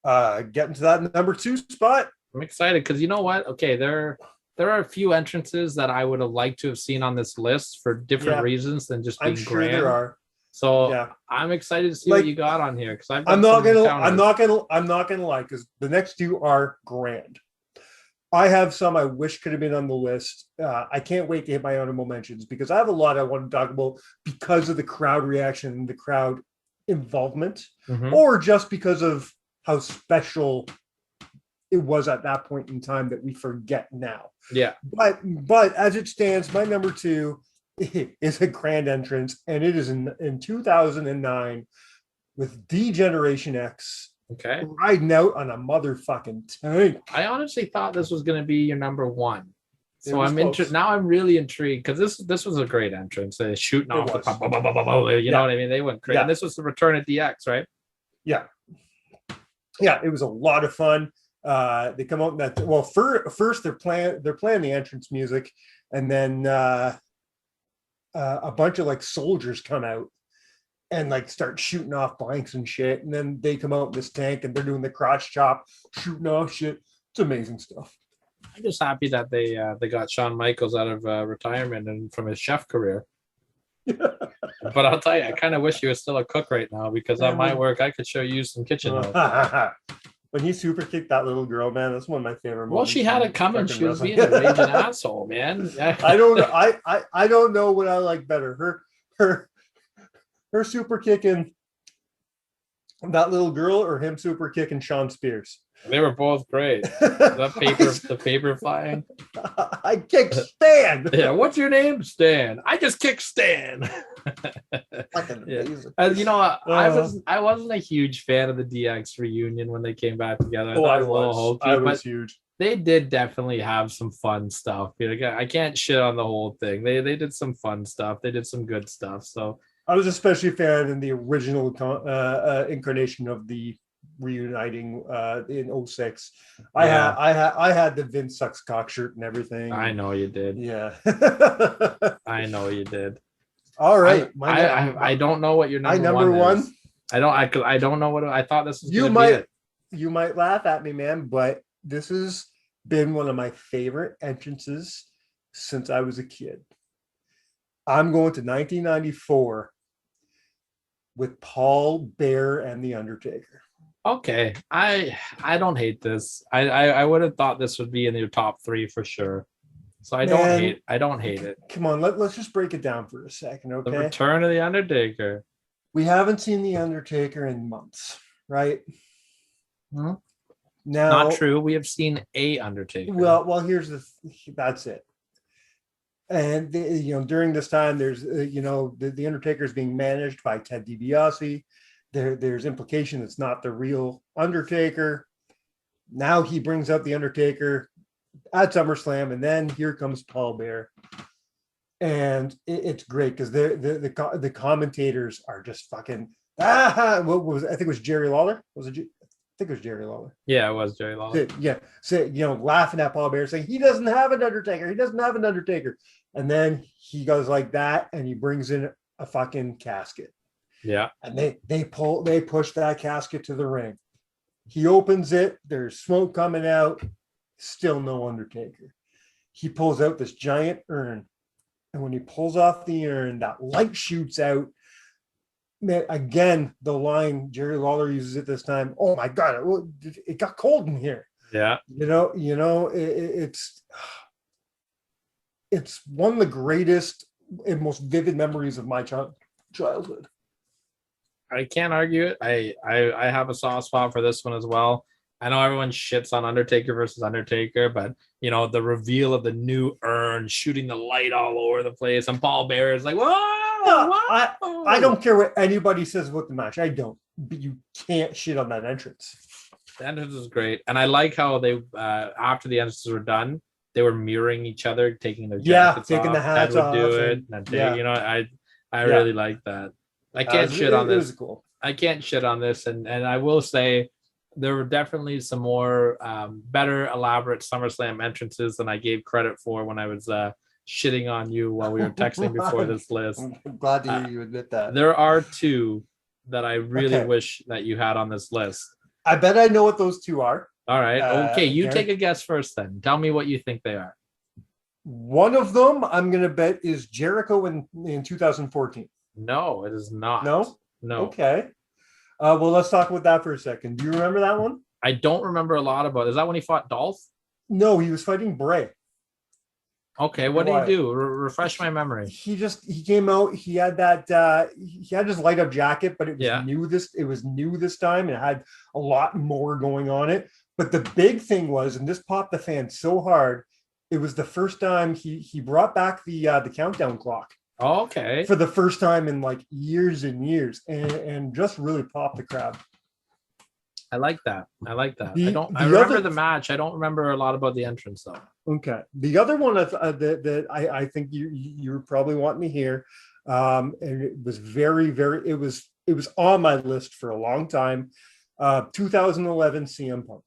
Speaker 2: Getting to that number 2 spot.
Speaker 1: I'm excited because you know what? Okay, there are a few entrances that I would have liked to have seen on this list for different reasons than just being
Speaker 2: I'm sure
Speaker 1: grand.
Speaker 2: There are.
Speaker 1: So yeah. I'm excited to see what you got on here because I'm not
Speaker 2: gonna lie, because the next 2 are grand. I have some I wish could have been on the list. I can't wait to hit my honorable mentions because I have a lot I want to talk about because of the crowd reaction and the crowd involvement, or just because of how special it was at that point in time that we forget now.
Speaker 1: Yeah.
Speaker 2: But as it stands, my number 2 is a grand entrance, and it is in 2009 with D-Generation X.
Speaker 1: Okay.
Speaker 2: Riding out on a motherfucking tank.
Speaker 1: I honestly thought this was going to be your number 1. So I'm now I'm really intrigued because this was a great entrance. Shooting off the pop, you know what I mean? They went crazy. Yeah. And this was the return of DX, right?
Speaker 2: Yeah. Yeah, it was a lot of fun. They come out in that first they're playing the entrance music, and then a bunch of soldiers come out and start shooting off blanks and shit, and then they come out in this tank and they're doing the crotch chop, shooting off shit. It's amazing stuff.
Speaker 1: I'm just happy that they got Shawn Michaels out of retirement and from his chef career. But I'll tell you, I kind of wish he was still a cook right now because on my work I could show you some kitchen help.
Speaker 2: When he super kicked that little girl, man, that's one of my favorite moments.
Speaker 1: Well, she had it coming. She was being a raging asshole, man.
Speaker 2: I don't know what I like better. Her super kicking that little girl or him super kicking Sean Spears.
Speaker 1: They were both great. The paper flying.
Speaker 2: I kicked Stan.
Speaker 1: Yeah, what's your name? Stan. I just kicked Stan.
Speaker 2: Amazing.
Speaker 1: And I wasn't a huge fan of the DX reunion when they came back together.
Speaker 2: I was huge.
Speaker 1: They did definitely have some fun stuff. I can't shit on the whole thing. They did some fun stuff. They did some good stuff. So
Speaker 2: I was especially a fan in the original incarnation of the reuniting in 06. I had the Vince Sucks Cock shirt and everything.
Speaker 1: I know you did.
Speaker 2: Yeah.
Speaker 1: I know you did.
Speaker 2: All right.
Speaker 1: I don't know what your number one is. I don't know what I thought this was. You
Speaker 2: might laugh at me, man, but this has been one of my favorite entrances since I was a kid. I'm going to 1994 with Paul Bearer and The Undertaker.
Speaker 1: Okay, I don't hate this. I would have thought this would be in your top 3 for sure. So I don't hate it.
Speaker 2: Come on, let's just break it down for a second, okay?
Speaker 1: The return of The Undertaker.
Speaker 2: We haven't seen The Undertaker in months, right?
Speaker 1: Hmm? Now, not true. We have seen a Undertaker.
Speaker 2: Well, that's it. And during this time, there's the Undertaker is being managed by Ted DiBiase. There's implication it's not the real Undertaker. Now he brings up the Undertaker at SummerSlam, and then here comes Paul Bearer, and it's great because the commentators are just fucking. What was I think it was Jerry Lawler? Was it? think it was Jerry Lawler.
Speaker 1: Yeah, it was Jerry Lawler.
Speaker 2: Laughing at Paul Bearer, saying he doesn't have an Undertaker. He doesn't have an Undertaker. And then he goes like that, and he brings in a fucking casket.
Speaker 1: Yeah.
Speaker 2: And they push that casket to the ring. He opens it. There's smoke coming out. Still no Undertaker. He pulls out this giant urn. And when he pulls off the urn, that light shoots out. Man, again, the line Jerry Lawler uses it this time. Oh my God, it got cold in here.
Speaker 1: Yeah.
Speaker 2: It's one of the greatest and most vivid memories of my childhood.
Speaker 1: I can't argue it. I have a soft spot for this one as well. I know everyone shits on Undertaker versus Undertaker, but the reveal of the new urn shooting the light all over the place, and Paul Bearer is like, whoa!
Speaker 2: I don't care what anybody says about the match. I don't. But you can't shit on that entrance.
Speaker 1: The entrance is great, and I like how they after the entrances were done, they were mirroring each other, taking their jackets
Speaker 2: taking
Speaker 1: off.
Speaker 2: the hats
Speaker 1: Ted would
Speaker 2: off.
Speaker 1: Do it. I really like that. I can't shit on this. It was cool. I can't shit on this, and I will say there were definitely some more better elaborate SummerSlam entrances than I gave credit for when I was shitting on you while we were texting before this list.
Speaker 2: I'm glad to hear you admit that.
Speaker 1: There are two that I really wish that you had on this list.
Speaker 2: I bet I know what those two are.
Speaker 1: All right. Okay, you take a guess first then. Tell me what you think they are.
Speaker 2: One of them I'm going to bet is Jericho in 2014.
Speaker 1: No, it is not.
Speaker 2: No? Okay. Well, let's talk about that for a second. Do you remember that one?
Speaker 1: I don't remember a lot about it. Is that when he fought Dolph?
Speaker 2: No, he was fighting Bray.
Speaker 1: Okay, what did he do? Refresh my memory.
Speaker 2: He came out. He had that. He had his light up jacket, but it was new. It was new this time. It had a lot more going on it. But the big thing was, and this popped the fans so hard, it was the first time he brought back the countdown clock.
Speaker 1: Okay.
Speaker 2: For the first time in like years and years, and just really popped the crowd.
Speaker 1: I like that. I remember the match. I don't remember a lot about the entrance though.
Speaker 2: Okay. The other one that I think you probably want me here, and it was very, very. It was on my list for a long time. 2011 CM Punk.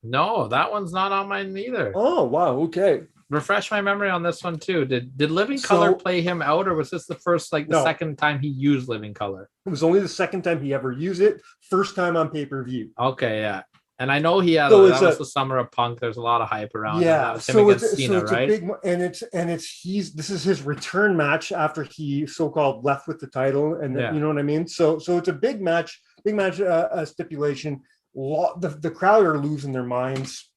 Speaker 1: No, that one's not on mine either.
Speaker 2: Oh wow. Okay.
Speaker 1: Refresh my memory on this one too. Did Living Color play him out, or was this the first, second time he used Living Color?
Speaker 2: It was only the second time he ever used it. First time on pay-per-view.
Speaker 1: Okay, yeah. And I know he had that was the summer of Punk. There's a lot of hype around.
Speaker 2: Yeah,
Speaker 1: that was him against Cena, right?
Speaker 2: This is his return match after he so-called left with the title, and you know what I mean. So it's a big match stipulation. The crowd are losing their minds.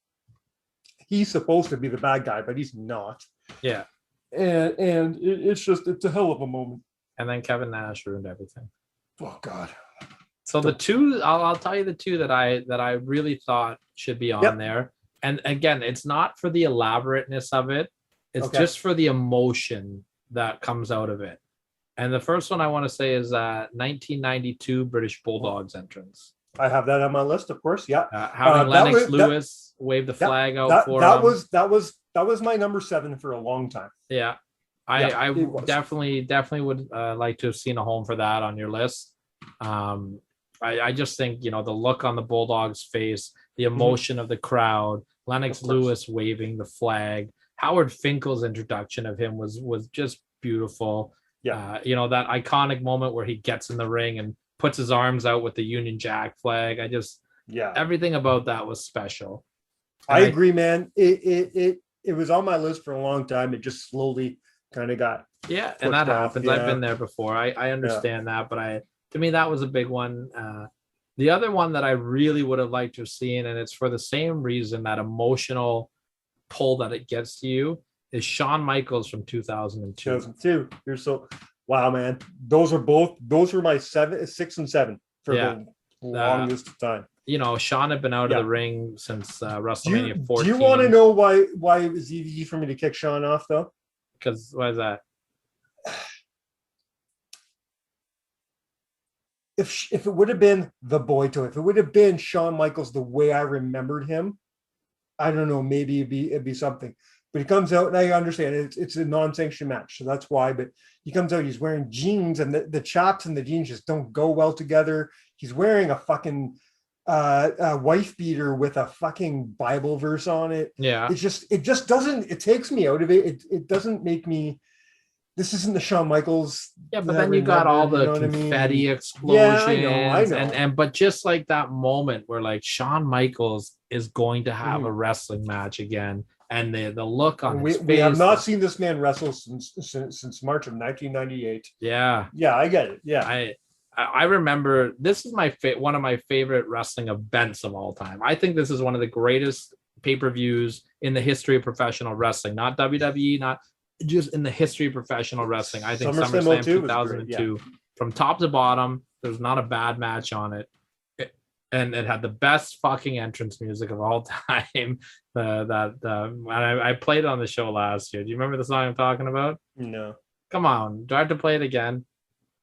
Speaker 2: He's supposed to be the bad guy, but he's not.
Speaker 1: Yeah.
Speaker 2: And it's a hell of a moment.
Speaker 1: And then Kevin Nash ruined everything.
Speaker 2: Oh God.
Speaker 1: So the two, I'll tell you the two that I really thought should be on there. And again, it's not for the elaborateness of it. It's just for the emotion that comes out of it. And the first one I want to say is 1992 British Bulldogs entrance.
Speaker 2: I have that on my list, of course. Yeah.
Speaker 1: Having Lennox Lewis wave the flag out for him.
Speaker 2: That was my number 7 for a long time.
Speaker 1: Yeah. I definitely would like to have seen a home for that on your list. I just think, the look on the Bulldogs' face, the emotion of the crowd, Lennox Lewis waving the flag, Howard Finkel's introduction of him was just beautiful.
Speaker 2: Yeah.
Speaker 1: That iconic moment where he gets in the ring and puts his arms out with the Union Jack flag. Everything about that was special.
Speaker 2: And I agree, man. It was on my list for a long time. It just slowly kind of got
Speaker 1: and that happens. I've been there before. I understand that, but to me that was a big one. The other one that I really would have liked to have seen, and it's for the same reason, that emotional pull that it gets to you, is Shawn Michaels from 2002.
Speaker 2: 2002. You're so wow, man. Those were my 6 and 7 for the longest time.
Speaker 1: Shawn had been out of the ring since WrestleMania 14.
Speaker 2: Do you want to know why it was easy for me to kick Shawn off though?
Speaker 1: Because why is that?
Speaker 2: If it would have been the boy toy, if it would have been Shawn Michaels the way I remembered him, I don't know, maybe it'd be something. But he comes out, and I understand it's a non-sanctioned match, so that's why. But he comes out, he's wearing jeans, and the chaps and the jeans just don't go well together. He's wearing a fucking wife beater with a fucking Bible verse on it.
Speaker 1: Yeah.
Speaker 2: It just doesn't, it takes me out of it. It doesn't make me, this isn't the Shawn Michaels.
Speaker 1: Yeah, but then you got all the confetti explosions.
Speaker 2: Yeah, I know.
Speaker 1: And but just like that moment where like Shawn Michaels is going to have a wrestling match again, and the look on his face.
Speaker 2: We have not seen this man wrestle since March of 1998.
Speaker 1: Yeah.
Speaker 2: Yeah, I get it. Yeah.
Speaker 1: I remember this is one of my favorite wrestling events of all time. I think this is one of the greatest pay-per-views in the history of professional wrestling, not WWE, not just in the history of professional wrestling. I think SummerSlam 2002, from top to bottom, there's not a bad match on it. And it had the best fucking entrance music of all time. I played it on the show last year. Do you remember the song I'm talking about?
Speaker 2: No.
Speaker 1: Come on, do I have to play it again?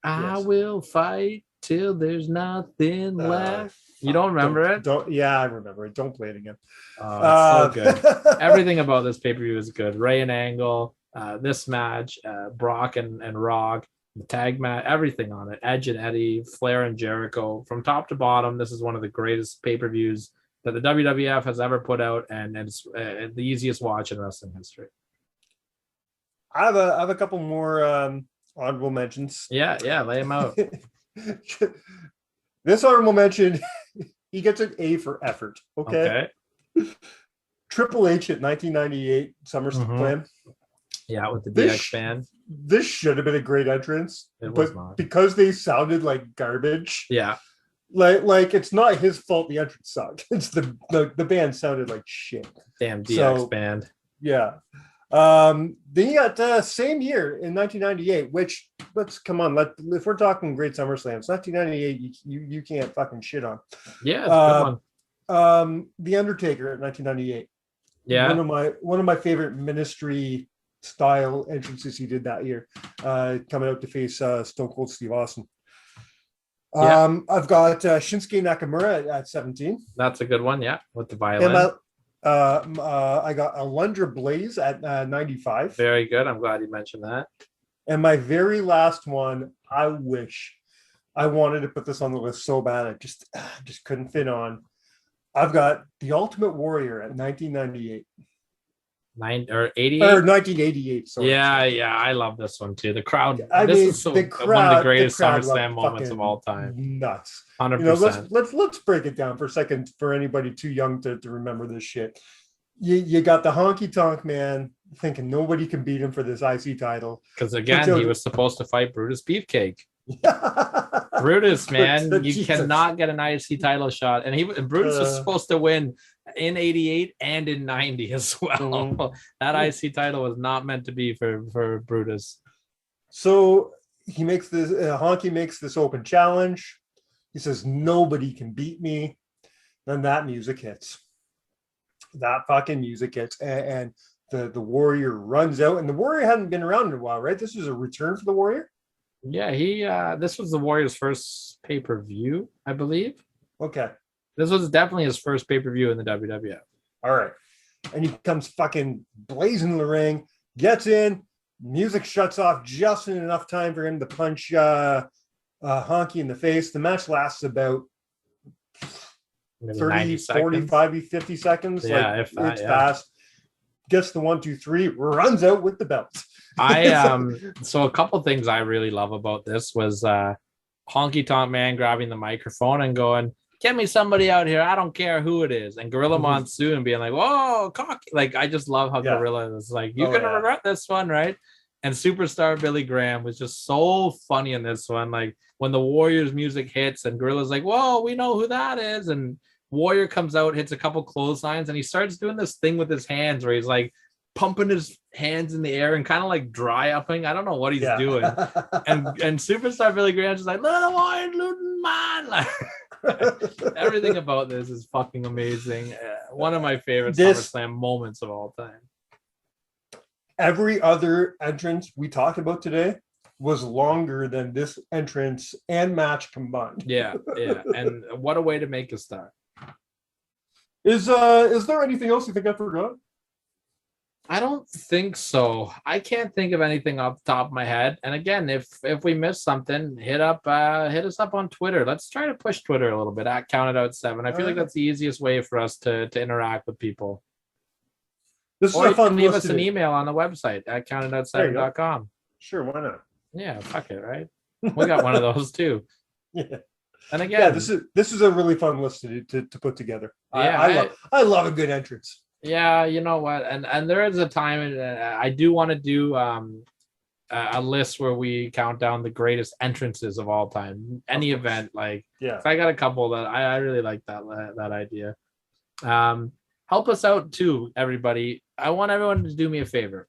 Speaker 1: Yes. I will fight till there's nothing left. You don't remember it?
Speaker 2: Yeah, I remember it. Don't play it again.
Speaker 1: Oh, it's so good. Everything about this pay-per-view is good. Ray and Angle, this match, Brock and Rock, the tag match, everything on it. Edge and Eddie, Flair and Jericho. From top to bottom, this is one of the greatest pay-per-views that the WWF has ever put out, and it's the easiest watch in wrestling history.
Speaker 2: I have a couple more honorable mentions.
Speaker 1: Yeah, lay them out.
Speaker 2: This honorable mention, he gets an A for effort. Okay. Triple H at 1998 SummerSlam.
Speaker 1: Yeah, with the DX band.
Speaker 2: This should have been a great entrance, but because they sounded like garbage.
Speaker 1: Yeah.
Speaker 2: Like it's not his fault the entrance sucked. It's the band sounded like shit.
Speaker 1: Damn DX band.
Speaker 2: Yeah. Then you got same year in 1998, which if we're talking great SummerSlams, 1998 you can't fucking shit on.
Speaker 1: Yeah, it's a good
Speaker 2: one. The Undertaker at 1998.
Speaker 1: Yeah,
Speaker 2: one of my favorite Ministry style entrances he did that year, coming out to face Stone Cold Steve Austin. I've got Shinsuke Nakamura at 17.
Speaker 1: That's a good one. Yeah, with the violin.
Speaker 2: I got Alundra Blaze at 95.
Speaker 1: Very good. I'm glad you mentioned that.
Speaker 2: And my very last one, I wanted to put this on the list so bad, I just couldn't fit on. I've got The Ultimate Warrior at 1998.
Speaker 1: 88
Speaker 2: or 1988. Sorry.
Speaker 1: Yeah, I love this one too. The crowd.
Speaker 2: Is
Speaker 1: one of the greatest SummerSlam moments of all time.
Speaker 2: Nuts.
Speaker 1: 100%.
Speaker 2: Let's break it down for a second for anybody too young to remember this shit. You got the Honky Tonk Man thinking nobody can beat him for this IC title.
Speaker 1: Because again, he was supposed to fight Brutus Beefcake. Brutus, man, you cannot get an IC title shot, and Brutus was supposed to win in 88 and in 90 as well. Mm-hmm. That IC title was not meant to be for Brutus.
Speaker 2: So he makes this Honky makes this open challenge. He says nobody can beat me. Then that music hits. That fucking music hits, and the Warrior runs out, and the Warrior hadn't been around in a while, right? This was a return for the Warrior.
Speaker 1: Yeah, this was the Warrior's first pay-per-view, I believe.
Speaker 2: Okay.
Speaker 1: This was definitely his first pay-per-view in the WWF.
Speaker 2: All right. And he comes fucking blazing in the ring, gets in, music shuts off just in enough time for him to punch Honky in the face. The match lasts about 30, 45, 50 seconds.
Speaker 1: Yeah,
Speaker 2: it's fast. Gets the 1, 2, 3, runs out with the belt.
Speaker 1: So a couple things I really love about this was Honky Tonk Man grabbing the microphone and going, "Get me somebody out here. I don't care who it is." And Gorilla Monsoon being like, "Whoa, cocky!" Like I just love how Gorilla is like, "You're gonna regret this one, right?" And Superstar Billy Graham was just so funny in this one. Like when the Warriors music hits and Gorilla's like, "Whoa, we know who that is," and Warrior comes out, hits a couple clotheslines, and he starts doing this thing with his hands where he's like pumping his hands in the air and kind of like dry upping. I don't know what he's doing. And Superstar Billy Graham's just like, "Little Warrior, Luton man." Like, everything about this is fucking amazing. One of my favorite SummerSlam moments of all time.
Speaker 2: Every other entrance we talked about today was longer than this entrance and match combined.
Speaker 1: Yeah. And what a way to make a start.
Speaker 2: Is there anything else you think I forgot?
Speaker 1: I don't think so. I can't think of anything off the top of my head. And again, if we miss something, hit us up on Twitter. Let's try to push Twitter a little bit at CountItOut7. I feel like that's the easiest way for us to interact with people.
Speaker 2: This is a fun
Speaker 1: leave us an email on the website at countitout7.com.
Speaker 2: Sure, why not?
Speaker 1: Yeah, fuck it, right? We got one of those too.
Speaker 2: Yeah.
Speaker 1: And again,
Speaker 2: this is a really fun list to put together.
Speaker 1: Yeah,
Speaker 2: I love a good entrance.
Speaker 1: Yeah, you know what, and there is a time I do want to do a list where we count down the greatest entrances of all time, any event. Like,
Speaker 2: yeah,
Speaker 1: I got a couple that I really like that idea. Help us out too, everybody. I want everyone to do me a favor.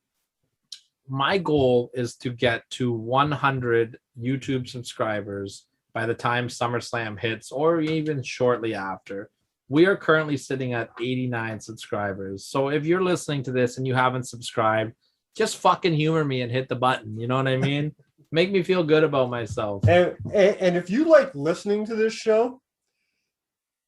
Speaker 1: My goal is to get to 100 YouTube subscribers by the time SummerSlam hits, or even shortly after. We are currently sitting at 89 subscribers. So if you're listening to this and you haven't subscribed, just fucking humor me and hit the button. You know what I mean? Make me feel good about myself.
Speaker 2: And if you like listening to this show,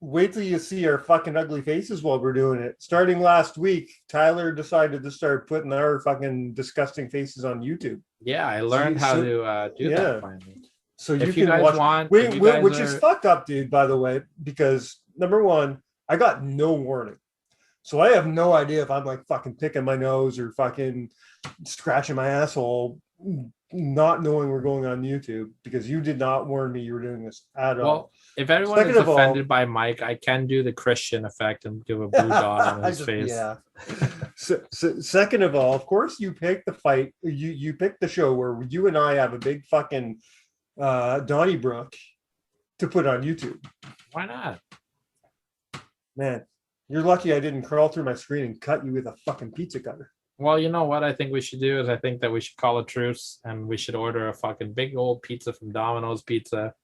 Speaker 2: wait till you see our fucking ugly faces while we're doing it. Starting last week, Tyler decided to start putting our fucking disgusting faces on YouTube.
Speaker 1: Yeah, I learned how to do that finally.
Speaker 2: So you can watch, which is fucked up, dude, by the way, because number one, I got no warning. So I have no idea if I'm like fucking picking my nose or fucking scratching my asshole, not knowing we're going on YouTube, because you did not warn me you were doing this at all.
Speaker 1: Well, if everyone is offended by Mike, I can do the Christian effect and give a blue dot on his face.
Speaker 2: Yeah. So second of all, of course, you picked the fight. You picked the show where you and I have a big fucking Donnybrook to put on YouTube.
Speaker 1: Why not?
Speaker 2: Man, you're lucky I didn't crawl through my screen and cut you with a fucking pizza cutter.
Speaker 1: Well, you know what I think we should do is I think that we should call a truce and we should order a fucking big old pizza from Domino's Pizza,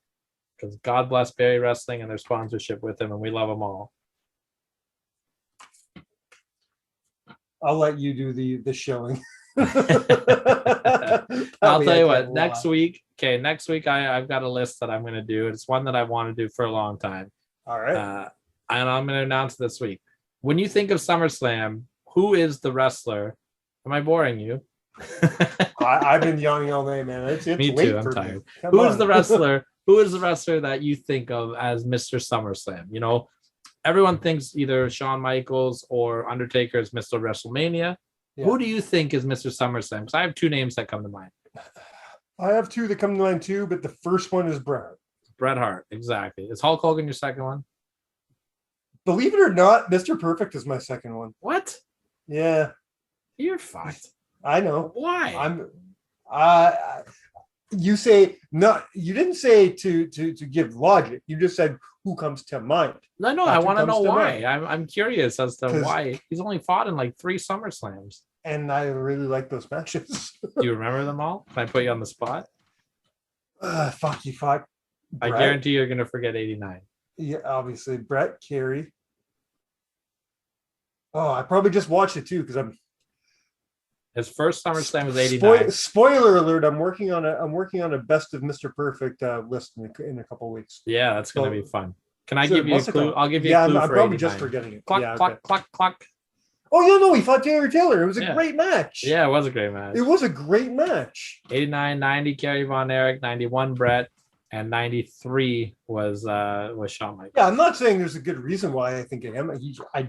Speaker 1: because God bless Barry Wrestling and their sponsorship with them, and we love them all.
Speaker 2: I'll let you do the showing.
Speaker 1: I'll tell you what, next week I've got a list that I'm going to do. It's one that I want to do for a long time.
Speaker 2: All right.
Speaker 1: And I'm going to announce this week. When you think of SummerSlam, who is the wrestler? Am I boring you?
Speaker 2: I've been yawning all day, man. It's
Speaker 1: me
Speaker 2: late
Speaker 1: too. I'm
Speaker 2: for
Speaker 1: tired.
Speaker 2: Me.
Speaker 1: Who is the wrestler? Who is the wrestler that you think of as Mr. SummerSlam? You know, everyone thinks either Shawn Michaels or Undertaker is Mr. WrestleMania. Yeah. Who do you think is Mr. SummerSlam? Because I have two names that come to mind.
Speaker 2: I have two that come to mind too, but the first one is Bret Hart.
Speaker 1: Bret Hart, exactly. Is Hulk Hogan your second one?
Speaker 2: Believe it or not, Mr. Perfect is my second one.
Speaker 1: What?
Speaker 2: Yeah.
Speaker 1: You're fucked.
Speaker 2: I know.
Speaker 1: Why?
Speaker 2: You say not. You didn't say to give logic. You just said who comes to mind.
Speaker 1: No. I want to know why. I'm curious as to why he's only fought in like 3 SummerSlams.
Speaker 2: And I really like those matches.
Speaker 1: Do you remember them all? Can I put you on the spot?
Speaker 2: Fuck you, fuck.
Speaker 1: I guarantee you're gonna forget 89.
Speaker 2: Yeah, obviously Bret, Kerry. Oh, I probably just watched it too because I'm.
Speaker 1: His first SummerSlam was 89.
Speaker 2: Spoiler alert! I'm working on a best of Mr. Perfect list in a couple of weeks.
Speaker 1: Yeah, that's going to be fun. Can I give you a clue? I'll give you a clue.
Speaker 2: I'm probably just forgetting it.
Speaker 1: Cluck.
Speaker 2: Oh, no, he fought Terry Taylor. It was a great match.
Speaker 1: Yeah, it was a great match.
Speaker 2: It was a great match.
Speaker 1: 89, 90, Kerry Von Erich, 91, Bret, and 93 was Shawn Michaels.
Speaker 2: Yeah, I'm not saying there's a good reason why I think of him.
Speaker 1: I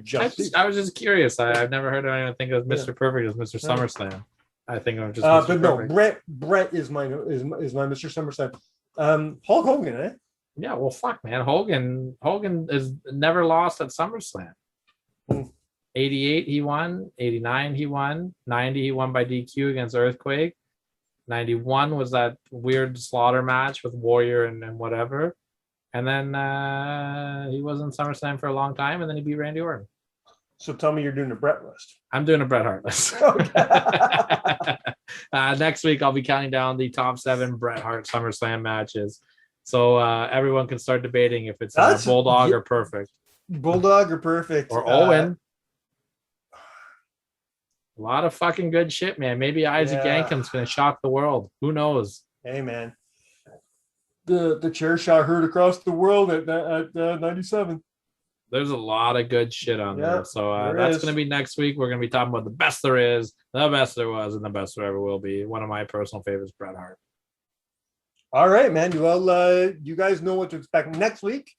Speaker 1: was just curious. I've never heard anyone think of Mr. Perfect as Mr. SummerSlam. I think of just Mr.
Speaker 2: But
Speaker 1: Perfect.
Speaker 2: No, Bret is my Mr. SummerSlam. Hulk Hogan, eh?
Speaker 1: Yeah, well, fuck, man. Hogan is never lost at SummerSlam. 88 he won, 89 he won, 90 he won by DQ against Earthquake. 91 was that weird slaughter match with Warrior and whatever. And then he was in SummerSlam for a long time, and then he beat Randy Orton.
Speaker 2: So tell me you're doing a Bret list.
Speaker 1: I'm doing a Bret Hart list.
Speaker 2: Okay.
Speaker 1: Next week, I'll be counting down the top 7 Bret Hart SummerSlam matches. So everyone can start debating if it's Bulldog or Perfect.
Speaker 2: Bulldog or Perfect.
Speaker 1: Or Owen. A lot of fucking good shit, man. Maybe Isaac Yankum's going to shock the world. Who knows?
Speaker 2: Hey, man. The chair shot heard across the world at 97.
Speaker 1: There's a lot of good shit on there. So that's going to be next week. We're going to be talking about the best there is, the best there was, and the best there ever will be. One of my personal favorites, Bret Hart.
Speaker 2: All right, man. Well, you guys know what to expect next week.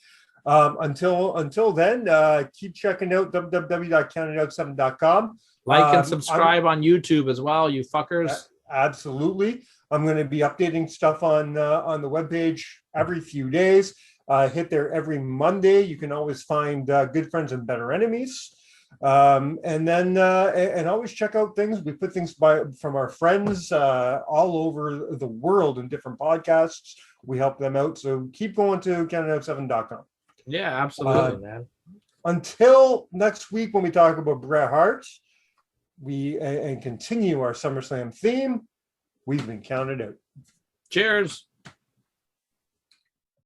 Speaker 2: Until then, keep checking out www.countedout7.com.
Speaker 1: Like and subscribe on YouTube as well, you fuckers.
Speaker 2: Absolutely. I'm going to be updating stuff on the webpage every few days. Hit there every Monday. You can always find Good Friends and Better Enemies. And then always check out things. We put things from our friends all over the world in different podcasts. We help them out. So keep going to CountedoutSeven.com.
Speaker 1: Yeah, absolutely, man.
Speaker 2: Until next week when we talk about Bret Hart, and continue our SummerSlam theme, we've been counted out.
Speaker 1: Cheers.